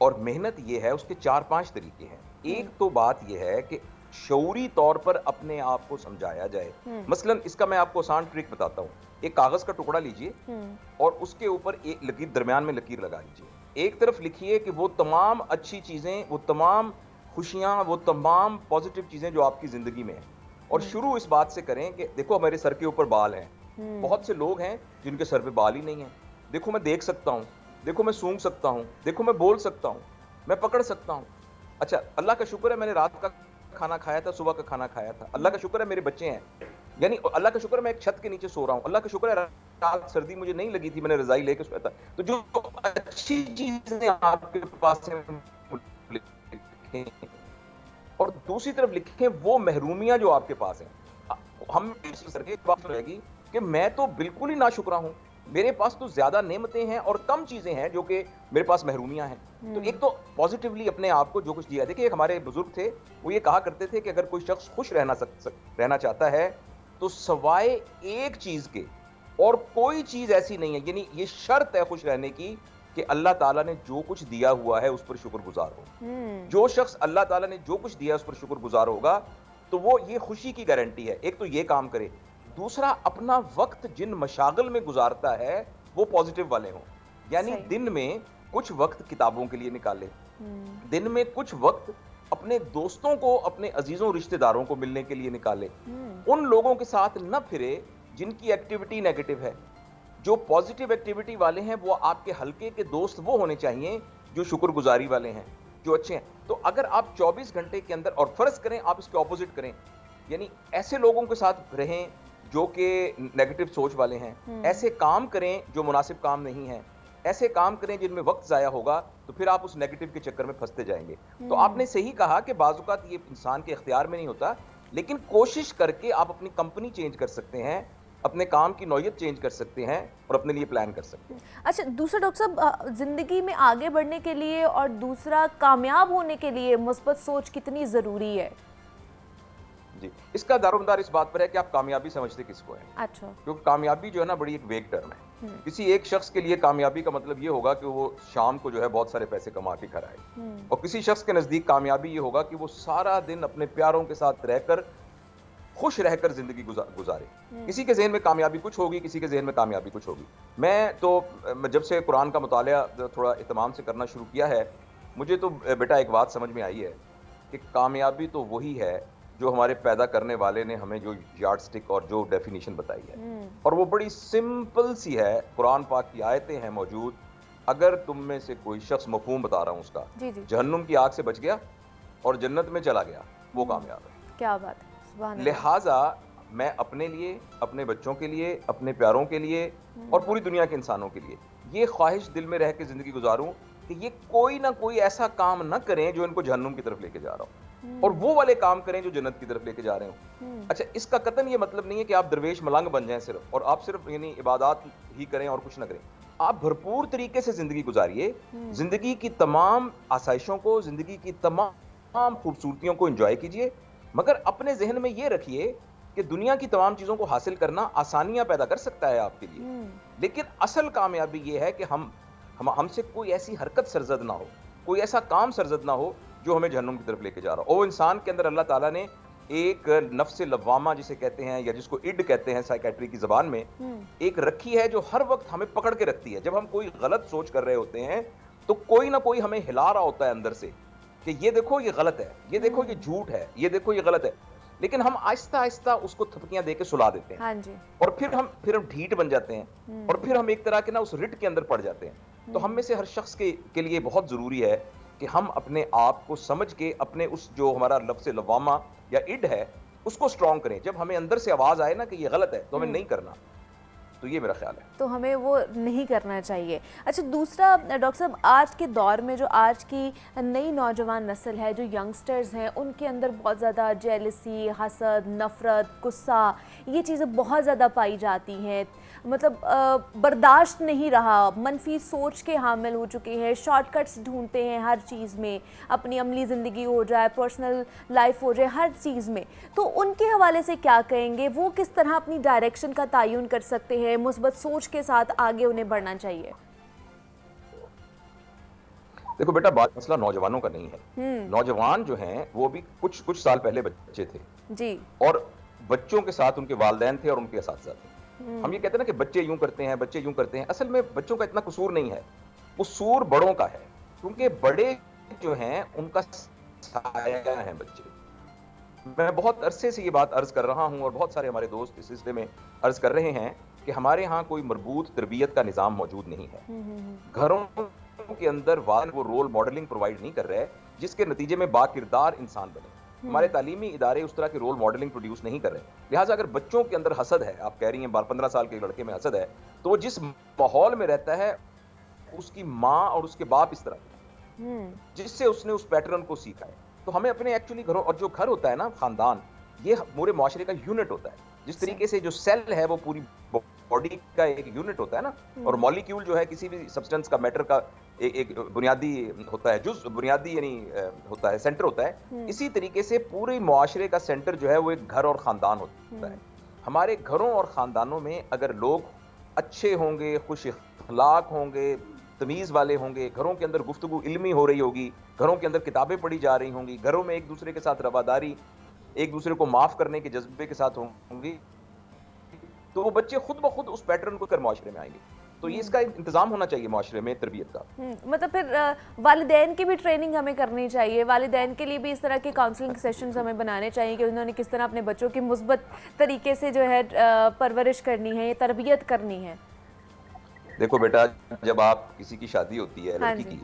और मेहनत ये है, उसके 4-5 तरीके हैं। एक तो बात ये है कि शऊरी तौर पर अपने आप को समझाया जाए। मसलन इसका मैं आपको आसान ट्रिक बताता हूँ। एक कागज का टुकड़ा लीजिए और उसके ऊपर एक लकीर, दरमियान में लकीर लगा लीजिए। एक तरफ लिखिए कि वो तमाम अच्छी चीजें, वो तमाम खुशियां, वो तमाम पॉजिटिव चीजें जो आपकी जिंदगी में हैं, और शुरू इस बात से करें कि देखो मेरे सर के ऊपर बाल हैं। बहुत से लोग हैं जिनके सर पे बाल ही नहीं है। देखो मैं देख सकता हूँ, देखो मैं सूंघ सकता हूँ, देखो मैं बोल सकता हूँ, मैं पकड़ सकता हूँ। अच्छा, अल्लाह का शुक्र है मैंने रात का खाना खाया था, सुबह का खाना खाया था। अल्लाह का शुक्र है मेरे बच्चे हैं, यानी अल्लाह का शुक्र है मैं एक छत के नीचे सो रहा हूँ। अल्लाह का शुक्र है रात सर्दी मुझे नहीं लगी थी, मैंने रजाई लेके सोया था। तो जो अच्छी चीजें आपके पास हैं, और दूसरी तरफ लिखें वो महरूमियां जो आपके पास हैं। हम सर की बात रहेगी कि मैं तो बिल्कुल ही नाशुक्रा हूँ, मेरे पास तो ज्यादा नेमतें हैं और कम चीजें हैं जो कि मेरे पास महरूमियां हैं। तो एक तो पॉजिटिवली अपने आप को जो कुछ दिया। देखिए एक हमारे बुजुर्ग थे, वो ये कहा करते थे कि अगर कोई शख्स खुश रहना चाहता है तो सवाए एक चीज के और कोई चीज ऐसी नहीं है, यानी ये शर्त है खुश रहने की कि अल्लाह ताला ने जो कुछ दिया हुआ है उस पर शुक्रगुजार हो। जो शख्स अल्लाह ताला ने जो कुछ दिया है उस पर शुक्रगुजार होगा तो वो ये खुशी की गारंटी है। एक तो ये काम करे। दूसरा, अपना वक्त जिन मशागल में गुजारता है वो पॉजिटिव वाले हों, यानी दिन में कुछ वक्त किताबों के लिए निकाले, दिन में कुछ वक्त अपने दोस्तों को, अपने अजीजों रिश्तेदारों को मिलने के लिए निकाले। उन लोगों के साथ न फिरे जिनकी एक्टिविटी नेगेटिव है। जो पॉजिटिव एक्टिविटी वाले हैं वो आपके हल्के के दोस्त वो होने चाहिए जो शुक्रगुजारी वाले हैं, जो अच्छे हैं। तो अगर आप 24 घंटे के अंदर, और फर्ज करें आप इसके ऑपोजिट करें, यानी ऐसे लोगों के साथ रहें जो कि नेगेटिव सोच वाले हैं, ऐसे काम करें जो मुनासिब काम नहीं है, ऐसे काम करें जिनमें वक्त जाया होगा, तो फिर आप उस नेगेटिव के चक्कर में फंसते जाएंगे। तो आपने सही कहा कि बाज़-औक़ात ये इंसान के इख्तियार में नहीं होता, लेकिन कोशिश करके आप अपनी कंपनी चेंज कर सकते हैं, अपने काम की नौयत चेंज कर सकते हैं और अपने लिए प्लान कर सकते हैं। अच्छा, दूसरा डॉक्टर साहब, ज़िंदगी में आगे बढ़ने के लिए और दूसरा कामयाब होने के लिए मुस्बत सोच कितनी ज़रूरी है? जी, इसका दारोमदार इस बात पर है कि आप कामयाबी समझते किसको है। अच्छा। क्योंकि कामयाबी जो है ना बड़ी एक वेग टर्म है। किसी एक शख्स के लिए कामयाबी का मतलब ये होगा कि वो शाम को जो है बहुत सारे पैसे कमा के घर आए, और किसी शख्स के नजदीक कामयाबी ये होगा कि वो सारा दिन अपने प्यारों के साथ रहकर खुश रहकर जिंदगी गुजारे। किसी के ज़हन में कामयाबी कुछ होगी, किसी के ज़हन में कामयाबी कुछ होगी। मैं तो जब से कुरान का मुतालिया थोड़ा इत्मीनान से करना शुरू किया है, मुझे तो बेटा एक बात समझ में आई है कि कामयाबी तो वही है जो हमारे पैदा करने वाले ने हमें जो यार्डस्टिक और जो डेफिनेशन बताई है, और वो बड़ी सिंपल सी है। कुरान पाक की आयतें हैं मौजूद। अगर तुम में से कोई शख्स, मफहूम बता रहा हूँ उसका, जहन्नुम की आग से बच गया और जन्नत में चला गया, वो कामयाब है। क्या बात है, सुभान अल्लाह। लिहाजा मैं अपने लिए, अपने बच्चों के लिए, अपने प्यारों के लिए और पूरी दुनिया के इंसानों के लिए ये ख्वाहिश दिल में रह के जिंदगी गुजारूं कि ये कोई ना कोई ऐसा काम ना करें जो इनको जहन्नुम की तरफ लेके जा रहा हो, और वो वाले काम करें जो जन्नत की तरफ लेके जा रहे हो। अच्छा, इसका कतन ये मतलब नहीं है कि आप दरवेश मलंग बन जाएं सिर्फ, और आप सिर्फ यानी इबादत ही करें और कुछ ना करें। आप भरपूर तरीके से जिंदगी गुजारिए, जिंदगी की तमाम आसाइशों को, जिंदगी की तमाम खूबसूरतियों को एंजॉय कीजिए, मगर अपने जहन में ये रखिए कि दुनिया की तमाम चीजों को हासिल करना आसानियां पैदा कर सकता है आपके लिए, लेकिन असल कामयाबी ये है कि हमसे कोई ऐसी हरकत सरजद ना हो, कोई ऐसा काम सरजद ना हो जो हमें जहन्नुम की तरफ लेके जा रहा हो। और इंसान के अंदर अल्लाह ताला ने एक नफ्स लव्वामा जिसे कहते हैं, या जिसको इड कहते हैं साइकेट्री की जबान में, एक रखी है जो हर वक्त हमें पकड़ के रखती है। जब हम कोई गलत सोच कर रहे होते हैं तो कोई ना कोई हमें हिला रहा होता है अंदर से कि ये देखो ये गलत है, ये देखो ये झूठ है, ये देखो ये गलत है, लेकिन हम आहिस्ता आहिस्ता उसको थपकियां देके सुला देते हैं। हाँ जी। और फिर हम ढीठ बन जाते हैं, और फिर हम एक तरह के ना उस रिट के अंदर पड़ जाते हैं। तो हम में से हर शख्स के लिए बहुत जरूरी है कि हम अपने आप को समझ के अपने उस जो हमारा लफ्ज़ लवामा या इड है उसको स्ट्रॉन्ग करें। जब हमें अंदर से आवाज आए ना कि ये गलत है तो हमें नहीं करना, तो ये मेरा ख्याल है, तो हमें वो नहीं करना चाहिए। अच्छा, दूसरा डॉक्टर साहब, आज के दौर में जो आज की नई नौजवान नस्ल है, जो यंगस्टर्स हैं, उनके अंदर बहुत ज़्यादा जेलसी, हसद, नफ़रत, गुस्सा, ये चीज़ें बहुत ज़्यादा पाई जाती हैं। मतलब बर्दाश्त नहीं रहा, मनफी सोच के हामिल हो चुके हैं, शॉर्टकट्स ढूंढते हैं हर चीज़ में, अपनी अमली ज़िंदगी हो जाए, पर्सनल लाइफ हो जाए, हर चीज़ में। तो उनके हवाले से क्या कहेंगे? वो किस तरह अपनी डायरेक्शन का तयन कर सकते हैं? मुस्बत सोच के साथ आगे उन्हें बढ़ना चाहिए। देखो बेटा, बात मसला नौजवानों का नहीं है। नौजवान जो हैं वो भी कुछ साल पहले बच्चे थे जी, और बच्चों के साथ उनके वालिदैन थे और उनके असातिज़ा थे। हम ये कहते हैं ना कि बच्चे यूं करते हैं, बच्चे यूं करते हैं, असल में बच्चों का इतना कसूर नहीं है, कसूर बड़ों का है, क्योंकि बड़े जो हैं उनका साया हैं बच्चे। मैं बहुत अरसे से ये बात अर्ज कर रहा हूं और बहुत सारे हमारे दोस्त इस सिलसिले में अर्ज कर रहे हैं कि हमारे यहाँ कोई मरबूत तरबियत का निज़ाम मौजूद नहीं है। घरों के अंदर वालिद वो रोल मॉडलिंग प्रोवाइड नहीं कर रहे हैं जिसके नतीजे में बाकिरदार इंसान बने। हमारे तालीमी इदारे उस तरह के रोल मॉडलिंग प्रोड्यूस नहीं कर रहे। लिहाजा अगर बच्चों के अंदर हसद है, आप कह रही हैं 15 साल के लड़के में हसद है, तो वो जिस माहौल में रहता है उसकी माँ और उसके बाप इस तरह, जिससे उसने उस पैटर्न को सीखा है। तो हमें अपने एक्चुअली घरों, और जो घर होता है ना, खानदान, ये पूरे माशरे का यूनिट होता है। जिस तरीके से जो सेल है वो पूरी बॉडी का एक यूनिट होता है ना, और मॉलिक्यूल जो है किसी भी सब्सटेंस का, मैटर का एक बुनियादी होता है, जुज़ बुनियादी यानी होता है, सेंटर होता है। इसी तरीके से पूरे मुआशरे का सेंटर जो है वो एक घर और ख़ानदान होता है। हमारे घरों और ख़ानदानों में अगर लोग अच्छे होंगे, खुश अखलाक होंगे, तमीज़ वाले होंगे, घरों के अंदर गुफ्तगू इल्मी हो रही होगी, घरों के अंदर किताबें पढ़ी जा रही होंगी, घरों में एक दूसरे के साथ रवादारी, एक दूसरे को माफ़ करने के जज्बे के साथ होंगी, तो वो बच्चे खुद ब खुद उस पैटर्न को कर माशरे में आएंगे। तो ये इसका इंतजाम होना चाहिए माशरे में तरबियत का। मतलब फिर वालिदैन की भी ट्रेनिंग हमें करनी चाहिए, वालिदैन के लिए भी इस तरह के काउंसलिंग सेशंस हमें बनाने चाहिए कि उन्होंने किस तरह अपने बच्चों की मुस्बत तरीके से जो है परवरिश करनी है, तरबियत करनी है। देखो बेटा, जब आप किसी की शादी होती है लड़की की,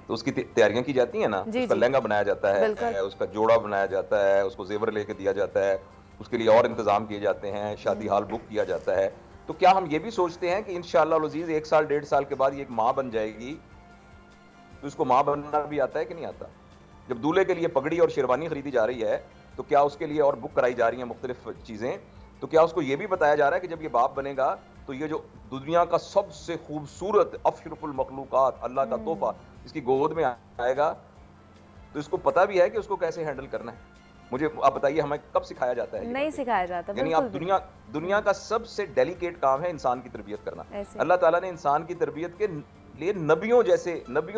तो उसकी तैयारियां की जाती हैं ना, उसका लहंगा बनाया जाता है, उसका जोड़ा बनाया जाता है, उसको जेवर लेके दिया जाता है, उसके लिए और इंतजाम किए जाते हैं, शादी हाल बुक किया जाता है। तो क्या हम ये भी सोचते हैं कि इंशाअल्लाह अज़ीज़ 1 साल 1.5 साल के बाद ये एक माँ बन जाएगी? तो इसको माँ बनना भी आता है कि नहीं आता? जब दूल्हे के लिए पगड़ी और शेरवानी खरीदी जा रही है तो क्या उसके लिए और बुक कराई जा रही हैं मुख्तलिफ चीज़ें? तो क्या उसको ये भी बताया जा रहा है कि जब ये बाप बनेगा तो ये जो दुनिया का सबसे खूबसूरत अफशरफुल मखलूकात, अल्लाह का तोहफा, इसकी गोद में आएगा, तो इसको पता भी है कि उसको कैसे हैंडल करना है? मुझे आप बताइए हमें कब सिखाया जाता है ये नहीं बातें? सिखाया जाता, यानी आप बिल्कुल भी दुनिया का सबसे डेलिकेट काम है इंसान की तरबियत करना। ऐसे। अल्लाह ताला ने इंसान की तरबियत के लिए नबियों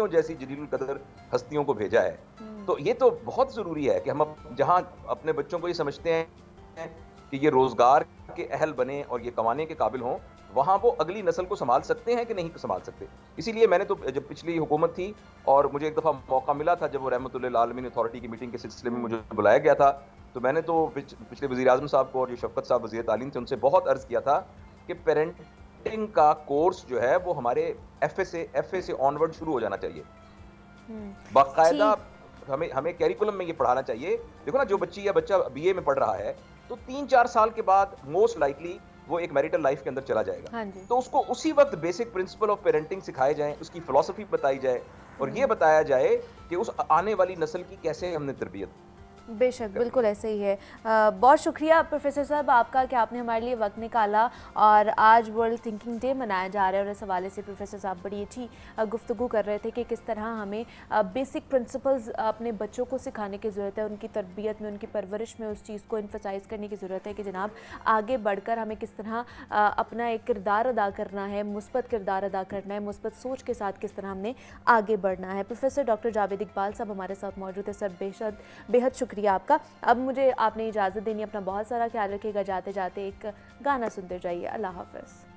जैसी जलीलुल कदर हस्तियों को भेजा है। हुँ, तो ये तो बहुत ज़रूरी है कि हम जहाँ अपने बच्चों को ये समझते हैं कि ये रोज़गार के अहल बने और ये कमाने के काबिल हों, वहाँ वो अगली नस्ल को सँभाल सकते हैं कि नहीं संभाल सकते। इसीलिए मैंने तो जब पिछली हुकूमत थी और मुझे एक दफ़ा मौका मिला था जब वो रहमतुल्लिल आलमीन अथॉरिटी की मीटिंग के सिलसिले में हुँ, मुझे बुलाया गया था, तो मैंने तो पिछले वज़ीर-ए-आज़म साहब को और जो शफ़कत साहब वज़ीर तालीम थे उनसे बहुत अर्ज़ किया था कि पेरेंटिंग का कोर्स जो है वो हमारे एफए से ऑनवर्ड शुरू हो जाना चाहिए। हुँ। बाकायदा ठीक हमें हमें करिकुलम में ये पढ़ाना चाहिए। देखो ना जो बच्ची या बच्चा बीए में पढ़ रहा है, तो 3-4 साल के बाद मोस्ट लाइकली वो एक मैरिटल लाइफ के अंदर चला जाएगा। हाँ जी। तो उसको उसी वक़्त बेसिक प्रिंसिपल ऑफ पेरेंटिंग सिखाए जाएँ, उसकी फिलॉसफी बताई जाए और ये हुँ। बताया जाए कि उस आने वाली नस्ल की कैसे हमने तरबियत बेशक, करनी बिल्कुल है। ऐसे ही है। बहुत शुक्रिया प्रोफ़ेसर साहब आपका कि आपने हमारे लिए वक़्त निकाला और आज वर्ल्ड थिंकिंग डे मनाया जा रहा है और इस हवाले से प्रोफ़ेसर साहब बड़ी अच्छी गुफ्तगू कर रहे थे कि किस तरह हमें बेसिक प्रिंसिपल्स अपने बच्चों को सिखाने की ज़रूरत है, उनकी तरबियत में, उनकी परवरिश में उस चीज़ को एम्फसाइज़ करने की ज़रूरत है कि जनाब आगे बढ़कर हमें किस तरह अपना एक किरदार अदा करना है, मुस्बत किरदार अदा करना है, मुस्बत सोच के साथ किस तरह हमने आगे बढ़ना है। प्रोफ़ेसर डॉक्टर जावेद इकबाल साहब हमारे साथ मौजूद है। सर बेहद शुक्रिया आपका। अब मुझे आपने इजाज़त देनी, अपना बहुत सारा ख्याल रखिएगा। जाते जाते एक गाना सुनते जाइए। अल्लाह हाफ़िज़।